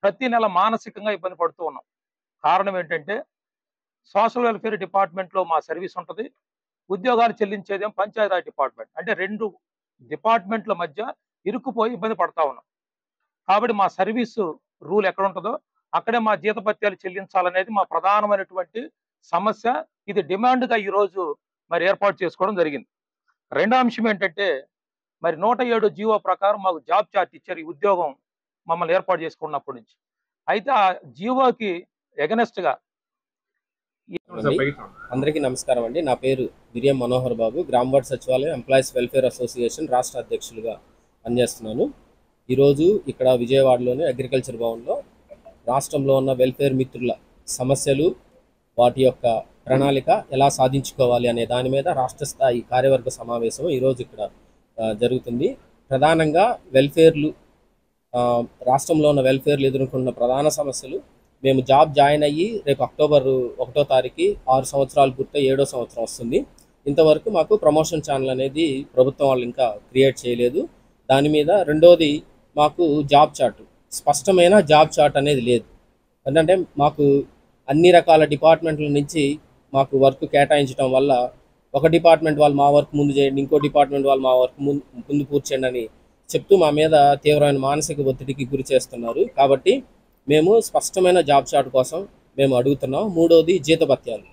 ప్రతి నెల మానసికంగా ఇబ్బంది పడుతూ ఉన్నాం. కారణం ఏంటంటే సోషల్ వెల్ఫేర్ డిపార్ట్మెంట్లో మా సర్వీస్ ఉంటుంది, ఉద్యోగాలు చెల్లించేదేం పంచాయతీరాజ్ డిపార్ట్మెంట్. అంటే 2 డిపార్ట్మెంట్ల మధ్య ఇరుక్కుపోయి ఇబ్బంది పడతా ఉన్నాం. కాబట్టి మా సర్వీసు రూల్ ఎక్కడ ఉంటుందో అక్కడే మా జీతభత్యాలు చెల్లించాలనేది మా ప్రధానమైనటువంటి సమస్య. ఇది డిమాండ్గా ఈరోజు మరి ఏర్పాటు చేసుకోవడం జరిగింది. రెండో అంశం ఏంటంటే మరి 107 జీవో ప్రకారం మాకు జాబ్ చార్ట్ ఇచ్చారు ఈ ఉద్యోగం మమ్మల్ని ఏర్పాటు చేసుకున్నప్పటి నుంచి. అయితే ఆ జీవోకి ఎగనెస్ట్గా అందరికీ నమస్కారం అండి. నా పేరు బిరియం మనోహర్ బాబు, గ్రామ వార్డు సచివాలయం ఎంప్లాయీస్ వెల్ఫేర్ అసోసియేషన్ రాష్ట్ర అధ్యక్షులుగా పనిచేస్తున్నాను. ఈరోజు ఇక్కడ విజయవాడలోని అగ్రికల్చర్ భవన్లో రాష్ట్రంలో ఉన్న వెల్ఫేర్ మిత్రుల సమస్యలు, వాటి యొక్క ప్రణాళిక ఎలా సాధించుకోవాలి అనే దాని మీద రాష్ట్ర స్థాయి కార్యవర్గ సమావేశం ఈరోజు ఇక్కడ జరుగుతుంది. ప్రధానంగా వెల్ఫేర్లు, రాష్ట్రంలో ఉన్న వెల్ఫేర్లు ఎదుర్కొన్న ప్రధాన సమస్యలు, మేము జాబ్ జాయిన్ అయ్యి రేపు అక్టోబర్ 1వ తారీఖు 6 సంవత్సరాలు పూర్తి 7వ సంవత్సరం వస్తుంది. ఇంతవరకు మాకు ప్రమోషన్ ఛానల్ అనేది ప్రభుత్వం వాళ్ళు ఇంకా క్రియేట్ చేయలేదు. దాని మీద రెండోది మాకు జాబ్ చార్ట్, స్పష్టమైన జాబ్ చార్ట్ అనేది లేదు. ఎందుకంటే మాకు అన్ని రకాల డిపార్ట్మెంట్ల నుంచి మాకు వర్క్ కేటాయించడం వల్ల ఒక డిపార్ట్మెంట్ వాళ్ళు మా వర్క్ ముందు చేయండి, ఇంకో డిపార్ట్మెంట్ వాళ్ళు మా వర్క్ ముందు పూర్చేయండి అని చెప్తూ మా మీద తీవ్రమైన మానసిక ఒత్తిడికి గురి చేస్తున్నారు. కాబట్టి మేము స్పష్టమైన జాబ్ చార్ట్ కోసం మేము అడుగుతున్నాం. మూడోది జీతభత్యాలు.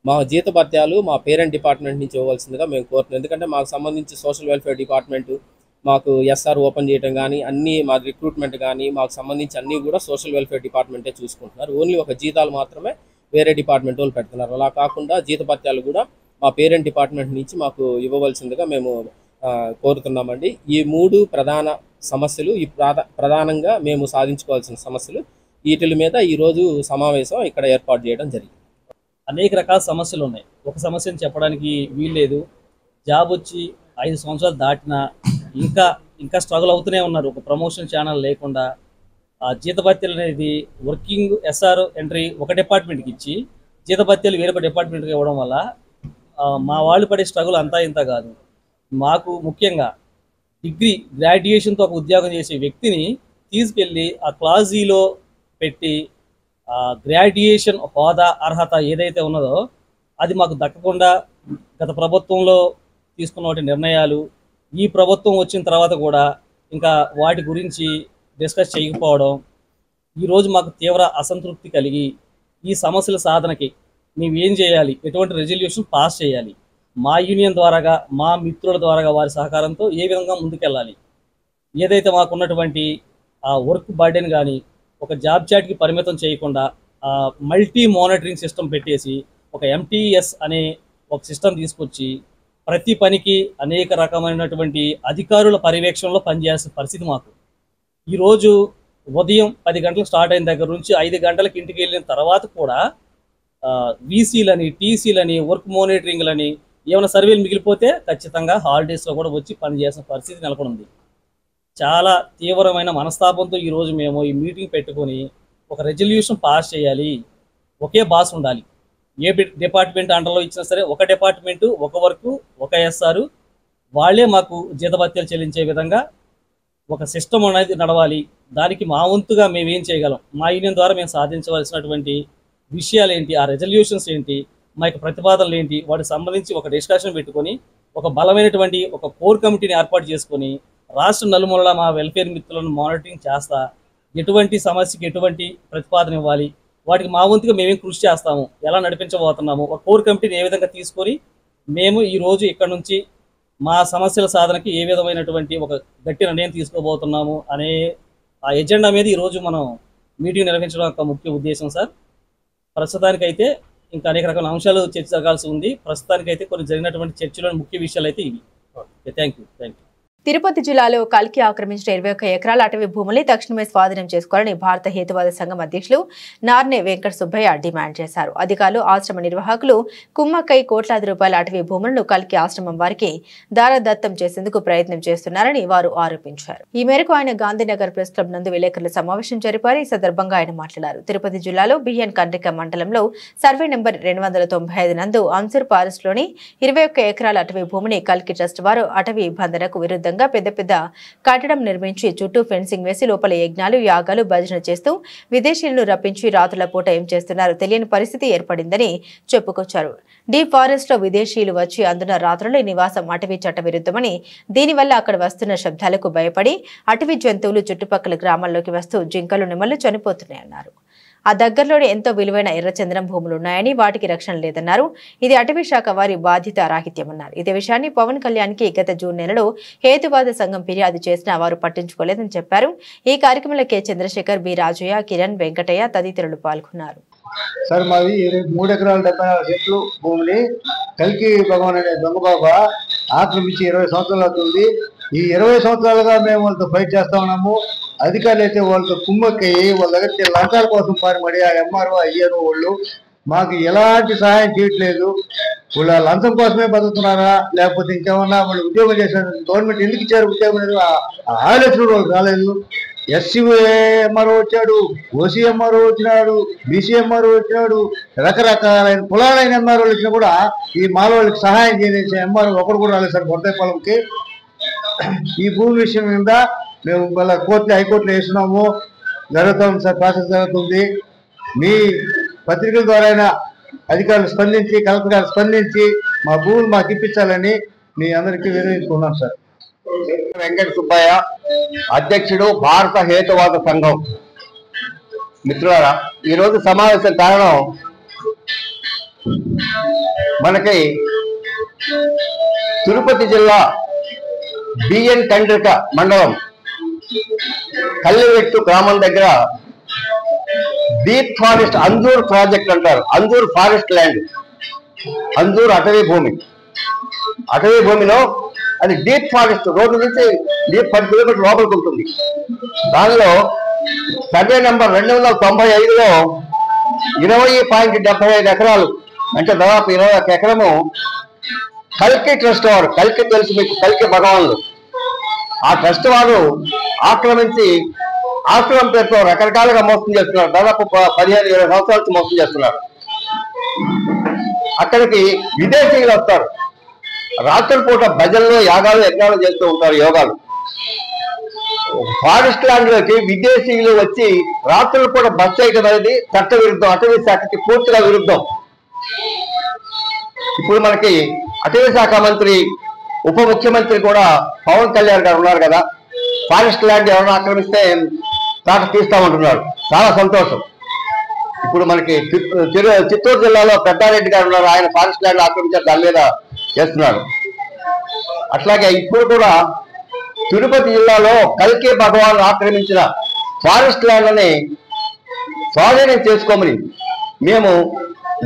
మా జీతభత్యాలు మా పేరెంట్ డిపార్ట్మెంట్ నుంచి ఇవ్వాల్సిందిగా మేము కోరుతున్నాం. ఎందుకంటే మాకు సంబంధించి సోషల్ వెల్ఫేర్ డిపార్ట్మెంటు మాకు ఎస్ఆర్ ఓపెన్ చేయడం కానీ, అన్నీ మా రిక్రూట్మెంట్ కానీ మాకు సంబంధించి అన్నీ కూడా సోషల్ వెల్ఫేర్ డిపార్ట్మెంటే చూసుకుంటున్నారు. ఓన్లీ ఒక జీతాలు మాత్రమే వేరే డిపార్ట్మెంట్ వాళ్ళు పెడుతున్నారు. అలా కాకుండా జీతభత్యాలు కూడా మా పేరెంట్ డిపార్ట్మెంట్ నుంచి మాకు ఇవ్వవలసిందిగా మేము కోరుతున్నామండి. ఈ 3 ప్రధాన సమస్యలు, ఈ ప్రధానంగా మేము సాధించుకోవాల్సిన సమస్యలు, వీటి మీద ఈరోజు సమావేశం ఇక్కడ ఏర్పాటు చేయడం జరిగింది. అనేక రకాల సమస్యలు ఉన్నాయి. ఒక సమస్యను చెప్పడానికి వీల్లేదు. జాబ్ వచ్చి 5 సంవత్సరాలు దాటినా ఇంకా స్ట్రగుల్ అవుతూనే ఉన్నారు. ఒక ప్రమోషన్ ఛానల్ లేకుండా జీతభత్యాలు అనేది వర్కింగ్ ఎస్ఆర్ ఎంట్రీ ఒక డిపార్ట్మెంట్కి ఇచ్చి జీతభత్యాలు వేరొక డిపార్ట్మెంట్కి ఇవ్వడం వల్ల మా వాళ్ళు పడే స్ట్రగుల్ అంతా ఇంత కాదు. మాకు ముఖ్యంగా డిగ్రీ గ్రాడ్యుయేషన్తో ఒక ఉద్యోగం చేసే వ్యక్తిని తీసుకెళ్ళి ఆ క్లాజీలో పెట్టి గ్రాడ్యుయేషన్ హోదా అర్హత ఏదైతే ఉన్నదో అది మాకు దక్కకుండా గత ప్రభుత్వంలో తీసుకున్న నిర్ణయాలు ఈ ప్రభుత్వం వచ్చిన తర్వాత కూడా ఇంకా వాటి గురించి డిస్కస్ చేయకపోవడం ఈరోజు మాకు తీవ్ర అసంతృప్తి కలిగి ఈ సమస్యల సాధనకి మేము ఏం చేయాలి, ఎటువంటి రెజల్యూషన్ పాస్ చేయాలి, మా యూనియన్ ద్వారాగా మా మిత్రుల ద్వారాగా వారి సహకారంతో ఏ విధంగా ముందుకెళ్ళాలి, ఏదైతే మాకున్నటువంటి ఆ వర్క్ బర్డెన్ కానీ ఒక జాబ్ చాట్కి పరిమితం చేయకుండా మల్టీ మానిటరింగ్ సిస్టమ్ పెట్టేసి ఒక MTS అనే ఒక సిస్టమ్ తీసుకొచ్చి ప్రతి పనికి అనేక రకమైనటువంటి అధికారుల పర్యవేక్షణలో పనిచేయాల్సిన పరిస్థితి మాకు. ఈరోజు ఉదయం 10 గంటలకు స్టార్ట్ అయిన దగ్గర నుంచి 5 గంటలకు ఇంటికి వెళ్ళిన తర్వాత కూడా VCలని TCలని వర్క్ మానిటరింగ్లని ఏమైనా సర్వేలు మిగిలిపోతే ఖచ్చితంగా హాలిడేస్లో కూడా వచ్చి పనిచేసిన పరిస్థితి నెలకొంది. చాలా తీవ్రమైన మనస్తాపంతో ఈరోజు మేము ఈ మీటింగ్ పెట్టుకొని ఒక రెజల్యూషన్ పాస్ చేయాలి. ఒకే బాస్ ఉండాలి. ఏ డిపార్ట్మెంట్ అండర్లో ఇచ్చినా సరే ఒక డిపార్ట్మెంటు ఒక వర్క్ ఒక SR వాళ్ళే మాకు జీతభత్యాలు చెల్లించే విధంగా ఒక సిస్టమ్ అనేది నడవాలి. దానికి మా వంతుగా మేము ఏం చేయగలం, మా యూనియన్ ద్వారా మేము సాధించవలసినటువంటి విషయాలు ఏంటి, ఆ రెజల్యూషన్స్ ఏంటి, మా యొక్క ప్రతిపాదనలు ఏంటి, వాటికి సంబంధించి ఒక డిస్కషన్ పెట్టుకొని ఒక బలమైనటువంటి ఒక కోర్ కమిటీని ఏర్పాటు చేసుకొని రాష్ట్ర నలుమూలలా మా వెల్ఫేర్ మిత్రులను మానిటరింగ్ చేస్తా ఎటువంటి సమస్యకి ఎటువంటి ప్రతిపాదన ఇవ్వాలి, వాటికి మా వంతుగా మేమేం కృషి చేస్తాము, ఎలా నడిపించబోతున్నాము, ఒక కోర్ కమిటీని ఏ విధంగా తీసుకొని మేము ఈరోజు ఇక్కడ నుంచి మా సమస్యల సాధనకి ఏ విధమైనటువంటి ఒక గట్టి నిర్ణయం తీసుకోబోతున్నాము అనే ఆ ఎజెండా మీద ఈరోజు మనం మీటింగ్ నిర్వహించడం యొక్క ముఖ్య ఉద్దేశం సార్. ప్రస్తుతానికైతే ఇంకా అనేక రకాల అంశాలు చర్చ జరగాల్సి ఉంది. ప్రస్తుతానికైతే కొన్ని జరిగినటువంటి చర్చలోని ముఖ్య విషయాలు అయితే ఇవి. Thank you. తిరుపతి జిల్లాలో కల్కి ఆక్రమించిన 21 ఎకరాల అటవీ భూముల్ని తక్షణమే స్వాధీనం చేసుకోవాలని భారత హేతువాద సంఘం అధ్యక్షులు నార్నే వెంకట సుబ్బయ్య డిమాండ్ చేశారు. అధికారులు, ఆశ్రమ నిర్వాహకులు కుమ్మక్కై కోట్లాది రూపాయల అటవీ భూములను కల్కి ఆశ్రమం వారికి దారదత్తం చేసేందుకు ప్రయత్నం చేస్తున్నారని వారు ఆరోపించారు. ఈ మేరకు ఆయన గాంధీనగర్ ప్రెస్ క్లబ్ నందు విలేకరుల సమావేశం జరిపారు. ఈ సందర్భంగా ఆయన మాట్లాడారు. తిరుపతి జిల్లాలో బిఎన్ కండ్రిక మండలంలో సర్వే నెంబర్ 295 నందు అన్సూర్ ఫారెస్ట్ లోని 21 ఎకరాల అటవీ భూమిని కల్కి ట్రస్ట్ వారు అటవీ బంధనకు విరుద్ధంగా పెద్ద పెద్ద కట్టడం నిర్మించి చుట్టూ ఫెన్సింగ్ వేసి లోపల యజ్ఞాలు, యాగాలు, భజన చేస్తూ విదేశీయులను రప్పించి రాత్రుల పూట ఏం చేస్తున్నారు తెలియని పరిస్థితి ఏర్పడిందని చెప్పుకొచ్చారు. డీప్ ఫారెస్ట్ లో విదేశీయులు వచ్చి అందున రాత్రుల నివాసం అటవీ చట్ట విరుద్ధమని, దీనివల్ల అక్కడ వస్తున్న శబ్దాలకు భయపడి అటవీ జంతువులు చుట్టుపక్కల గ్రామాల్లోకి వస్తూ జింకలు, నెమళ్లు చనిపోతున్నాయన్నారు. ఆ దగ్గరలోనే ఎంతో విలువైన ఎర్రచందనం భూములున్నాయని, వాటికి రక్షణ లేదన్నారు. ఇది అటవీ శాఖ వారి బాధ్యత రాహిత్యమన్నారు. ఇదే విషయాన్ని పవన్ కళ్యాణ్కి గత జూన్ నెలలో హేతువాద సంఘం ఫిర్యాదు చేసినా వారు పట్టించుకోలేదని చెప్పారు. ఈ కార్యక్రమంలో కె చంద్రశేఖర్, బి రాజయ్య, కిరణ్, వెంకటయ్య తదితరులు పాల్గొన్నారు. సార్ మాది 3 ఎకరాల 74 సెంట్లు భూమిని కల్కి భగవాన్ అనే దొంగబాబా ఆక్రమించి 20 సంవత్సరాలు అవుతుంది. ఈ 20 సంవత్సరాలుగా మేము వాళ్ళతో ఫైట్ చేస్తా ఉన్నాము. అధికారులు అయితే వాళ్ళతో కుమ్మక్కయ్యి వాళ్ళ దగ్గర లంచాల కోసం పారిపడి ఆ MRO, IRO వాళ్ళు మాకు ఎలాంటి సహాయం చేయట్లేదు. వాళ్ళు లంచం కోసమే బతుకుతున్నారా లేకపోతే ఇంకేమన్నా వాళ్ళు ఉద్యోగం చేశారు, గవర్నమెంట్ ఎందుకు ఇచ్చారు ఉద్యోగం లేదు, ఆలోచన వాళ్ళకి రాలేదు. SC MRO వచ్చాడు, OC MRO వచ్చినాడు, BC MRO వచ్చినాడు, రకరకాలైన కులాలైన MROలు వచ్చినా కూడా ఈ మాల వాళ్ళకి సహాయం చేయలేసే MRO ఒకడు కూడా రాలేదు సార్. కొత్తపాలెంకి ఈ భూమి విషయం మీద మేము మళ్ళీ కోర్టులో, హైకోర్టులో వేస్తున్నాము, జరుగుతుంది సార్, ప్రాసెస్ జరుగుతుంది. మీ పత్రికల ద్వారా అధికారులు స్పందించి, కలెక్టర్ గారు స్పందించి మా భూములు మాకు ఇప్పించాలని మీ అందరికీ వివరించుకున్నాం సార్. వెంకట సుబ్బయ్య, అధ్యక్షుడు భారత హేతువాద సంఘం. మిత్రులారా, ఈరోజు సమావేశం కారణం మనకి తిరుపతి జిల్లా బిఎన్ కండ్రిక మండలం కల్లివెట్టు గ్రామం దగ్గర డీప్ ఫారెస్ట్ అంజూర్ ప్రాజెక్ట్ అంటారు. అంజూర్ ఫారెస్ట్ ల్యాండ్, అంజూర్ అటవీ భూమిలో అది డీప్ ఫారెస్ట్, రోడ్డు నుంచి డీప్ 10 కిలోమీటర్ లోపలికి ఉంటుంది. దానిలో సర్వే నెంబర్ 295లో 20.75 ఎకరాలు అంటే దాదాపు 21 ఎకరము కల్కి ట్రస్ట్ వారు, కల్కి తెలుసు మీకు, కల్కి భగవాన్లు, ఆ ట్రస్ట్ వారు ఆక్రమించి ఆశ్రమం పేరుతో రకరకాలుగా మోసం చేస్తున్నారు. దాదాపు 15-20 సంవత్సరాల నుంచి మోసం చేస్తున్నారు. అక్కడికి విదేశీయులు వస్తారు, రాత్రిపూట భజనలు, యాగాలు, యజ్ఞాలు చేస్తూ ఉంటారు, యోగాలు. ఫారెస్ట్ ల్యాండ్ లోకి విదేశీయులు వచ్చి రాత్రుల పూట బస్ చేయడం అనేది చట్ట విరుద్ధం, అటవీ శాఖకి పూర్తిగా విరుద్ధం. ఇప్పుడు మనకి అటవీ శాఖ మంత్రి, ఉప ముఖ్యమంత్రి కూడా పవన్ కళ్యాణ్ గారు ఉన్నారు కదా, ఫారెస్ట్ ల్యాండ్ ఎవరైనా ఆక్రమిస్తే తాట తీస్తామంటున్నారు. చాలా సంతోషం. ఇప్పుడు మనకి చిత్తూరు జిల్లాలో పెద్దారెడ్డి గారు ఉన్నారు, ఆయన ఫారెస్ట్ ల్యాండ్ ఆక్రమించారు, దాని మీద చేస్తున్నారు. అట్లాగే ఇప్పుడు కూడా తిరుపతి జిల్లాలో కల్కి భగవాన్ ఆక్రమించిన ఫారెస్ట్ ల్యాండ్లని స్వాధీనం చేసుకోమని మేము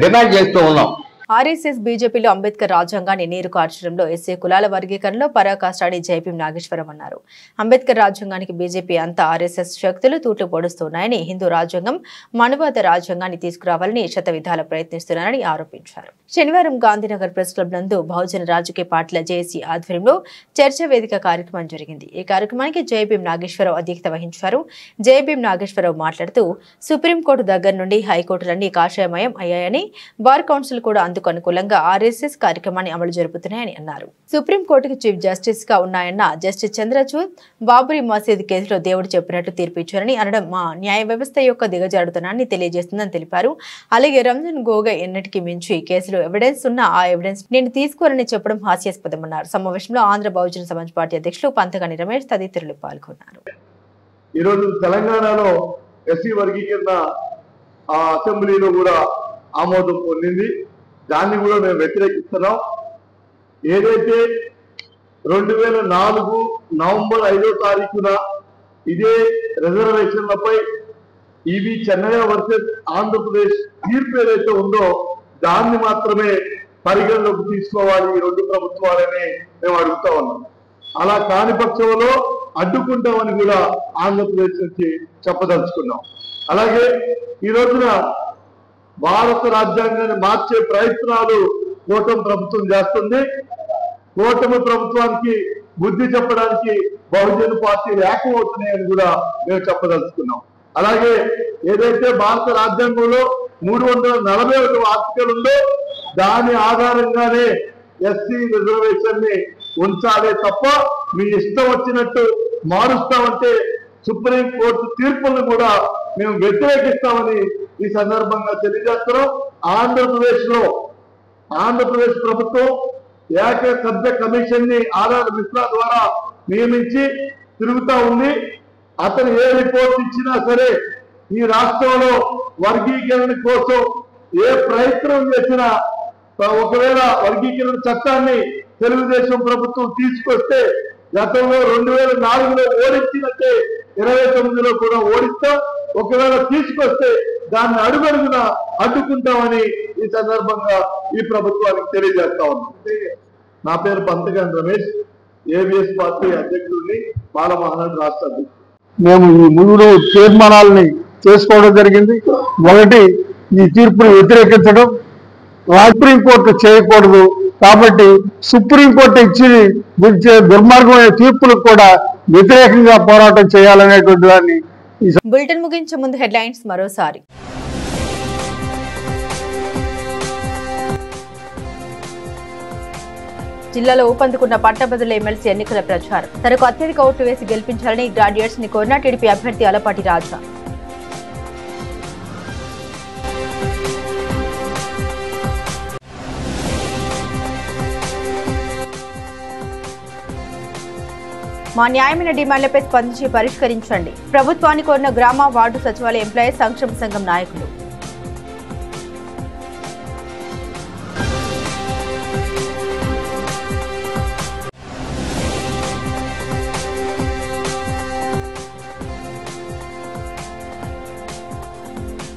డిమాండ్ చేస్తూ ఉన్నాం. ఆర్ఎస్ఎస్ బీజేపీలో అంబేద్కర్ రాజ్యాంగాన్ని నీరు కార్చడంలో ఎస్సీ కులాల వర్గీకరణలో పరాకాష్టాడి జైపీఎం నాగేశ్వరం అన్నారు. అంబేద్కర్ రాజ్యాంగానికి బీజేపీ అంతా ఆర్ఎస్ఎస్ శక్తులు తూట్లు పొడుస్తున్నాయని, హిందూ రాజ్యాంగం మనువాద రాజ్యాంగాన్ని తీసుకురావాలని శతవిధాల ప్రయత్నిస్తున్నారని ఆరోపించారు. శనివారం గాంధీనగర్ ప్రెస్ క్లబ్ నందు బహుజన రాజకీయ పార్టీల జేఏసీ ఆధ్వర్యంలో చర్చా వేదిక కార్యక్రమం జరిగింది. ఈ కార్యక్రమానికి జైపీఎం నాగేశ్వరరావు అధ్యక్షత వహించారు. జైపీఎం నాగేశ్వరరావు మాట్లాడుతూ సుప్రీంకోర్టు దగ్గర నుండి హైకోర్టులన్నీ కాషాయమయం అయ్యాయని, బార్ కౌన్సిల్ కూడా అందుకు అనుకూలంగా ఆర్ఎస్ఎస్ కార్యక్రమాన్ని అమలు జరుపుతున్నాయని అన్నారు. సుప్రీంకోర్టుకి చీఫ్ జస్టిస్ గా ఉన్నాయన్న జస్టిస్ చంద్రచూడ్ బాబరీ మసీద్ కేసులో దేవుడు చెప్పినట్టు తీర్పు ఇచ్చారని అనడం మా న్యాయ వ్యవస్థ యొక్క దిగజారుతనాన్ని తెలియజేస్తుందని తెలిపారు. అలాగే రంజన్ గోగోయ్ ఎన్నటికీ మించి కేసులో ఎవిడెన్స్ ఉన్న ఆ ఎవిడెన్స్ నేను తీసుకోవాలని చెప్పడం హాస్యాస్పదమన్నారు. సమావేశంలో ఆంధ్ర బహుజన సమాజ్ పార్టీ అధ్యక్షులు పంతగాని రమేష్ తదితరులు పాల్గొన్నారు. ఈరోజు తెలంగాణలో ఎస్సీ వర్గీకరణ ఆ అసెంబ్లీలో కూడా ఆమోదం పొందింది. దాన్ని కూడా మేము వ్యతిరేకిస్తున్నాం. ఏదైతే 2004 నవంబర్ 5వ తారీఖున ఇదే రిజర్వేషన్లపై ఈవి చెన్నయ్య వర్సెస్ ఆంధ్రప్రదేశ్ తీర్పు ఏదైతే ఉందో దాన్ని మాత్రమే పరిగణలోకి తీసుకోవాలి ఈ రెండు ప్రభుత్వాలని మేము అడుగుతా ఉన్నాం. అలా కాని పక్షంలో అడ్డుకుంటామని కూడా ఆంధ్రప్రదేశ్ నుంచి చెప్పదలుచుకున్నాం. అలాగే ఈ రోజున భారత రాజ్యాంగాన్ని మార్చే ప్రయత్నాలు కూటమి ప్రభుత్వం చేస్తుంది. కూటమి ప్రభుత్వానికి బుద్ధి చెప్పడానికి బహుజన పార్టీలు ఏకమవుతున్నాయని కూడా మేము చెప్పదలుచుకున్నాం. అలాగే ఏదైతే భారత రాజ్యాంగంలో 341 ఆర్టికల్ ఉందో దాని ఆధారంగానే ఎస్సీ రిజర్వేషన్ ని ఉంచాలే తప్ప మీ ఇష్టం వచ్చినట్టు మారుస్తామంటే సుప్రీం కోర్టు తీర్పులను కూడా మేము వ్యతిరేకిస్తామని ఈ సందర్భంగా తెలియజేస్తున్నాం. ఆంధ్రప్రదేశ్ ప్రభుత్వం ఏక కబ్జా కమిషన్ ని ఆర్ఆర్ మిశ్రా ద్వారా నియమించి తిరుగుతా ఉంది. అతను ఏ రిపోర్ట్ ఇచ్చినా సరే ఈ రాష్ట్రంలో వర్గీకరణ కోసం ఏ ప్రయత్నం చేసినా, ఒకవేళ వర్గీకరణ చట్టాన్ని తెలుగుదేశం ప్రభుత్వం తీసుకొస్తే గతంలో 2004లో ఓడించినట్టే 29లో కూడా ఓడిస్తాం. ఒకవేళ తీసుకొస్తే దాన్ని అడుగడుగున అడ్డుకుంటామని ఈ సందర్భంగా ఈ ప్రభుత్వానికి తెలియజేస్తా ఉన్నాం. నా పేరు పంతగాని రమేష్, ఏబిఎస్ పార్టీ అధ్యక్షుడిని, బాలమహానాడు రాష్ట్ర అధ్యక్షుడు. మేము ఈ 3 తీర్మానాలని చేసుకోవడం జరిగింది. ఒకటి, ఈ తీర్పును వ్యతిరేకించడం. సుప్రీంకోర్టు చేయకూడదు కాబట్టి సుప్రీంకోర్టు ఇచ్చే దుర్మార్గమైన తీర్పులకు కూడా వ్యతిరేకంగా పోరాటం చేయాలనేటువంటి దాన్ని. బులెటిన్ ముగించే ముందు హెడ్లైన్స్ మరోసారి. జిల్లాలో ఊపందుకున్న పట్టభద్రుల ఎమ్మెల్సీ ఎన్నికల ప్రచారం. తనకు అత్యధిక ఓట్లు వేసి గెలిపించాలని గ్రాడ్యుయేట్స్ ని కోరిన టీడీపీ అభ్యర్థి అలపాటి రాజా. మా న్యాయమైన డిమాండ్లపై స్పందించి పరిష్కరించండి. ప్రభుత్వాన్ని కోరిన గ్రామ వార్డు సచివాలయ ఎంప్లాయీస్ సంక్షేమ సంఘం నాయకులు.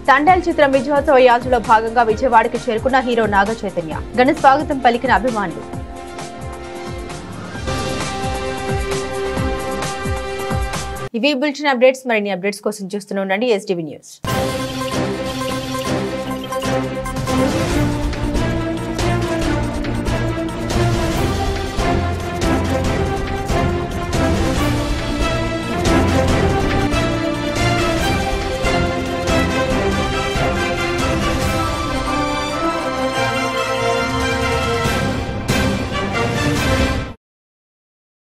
తండేల్ చిత్రం విజయోత్సవ యాత్రలో భాగంగా విజయవాడకి చేరుకున్న హీరో నాగ చైతన్య ఘన స్వాగతం పలికిన అభిమానులు. ఇవి బులెటిన్ అప్డేట్స్. మరిన్ని అప్డేట్స్ కోసం చూస్తూనే ఉండండి STV న్యూస్.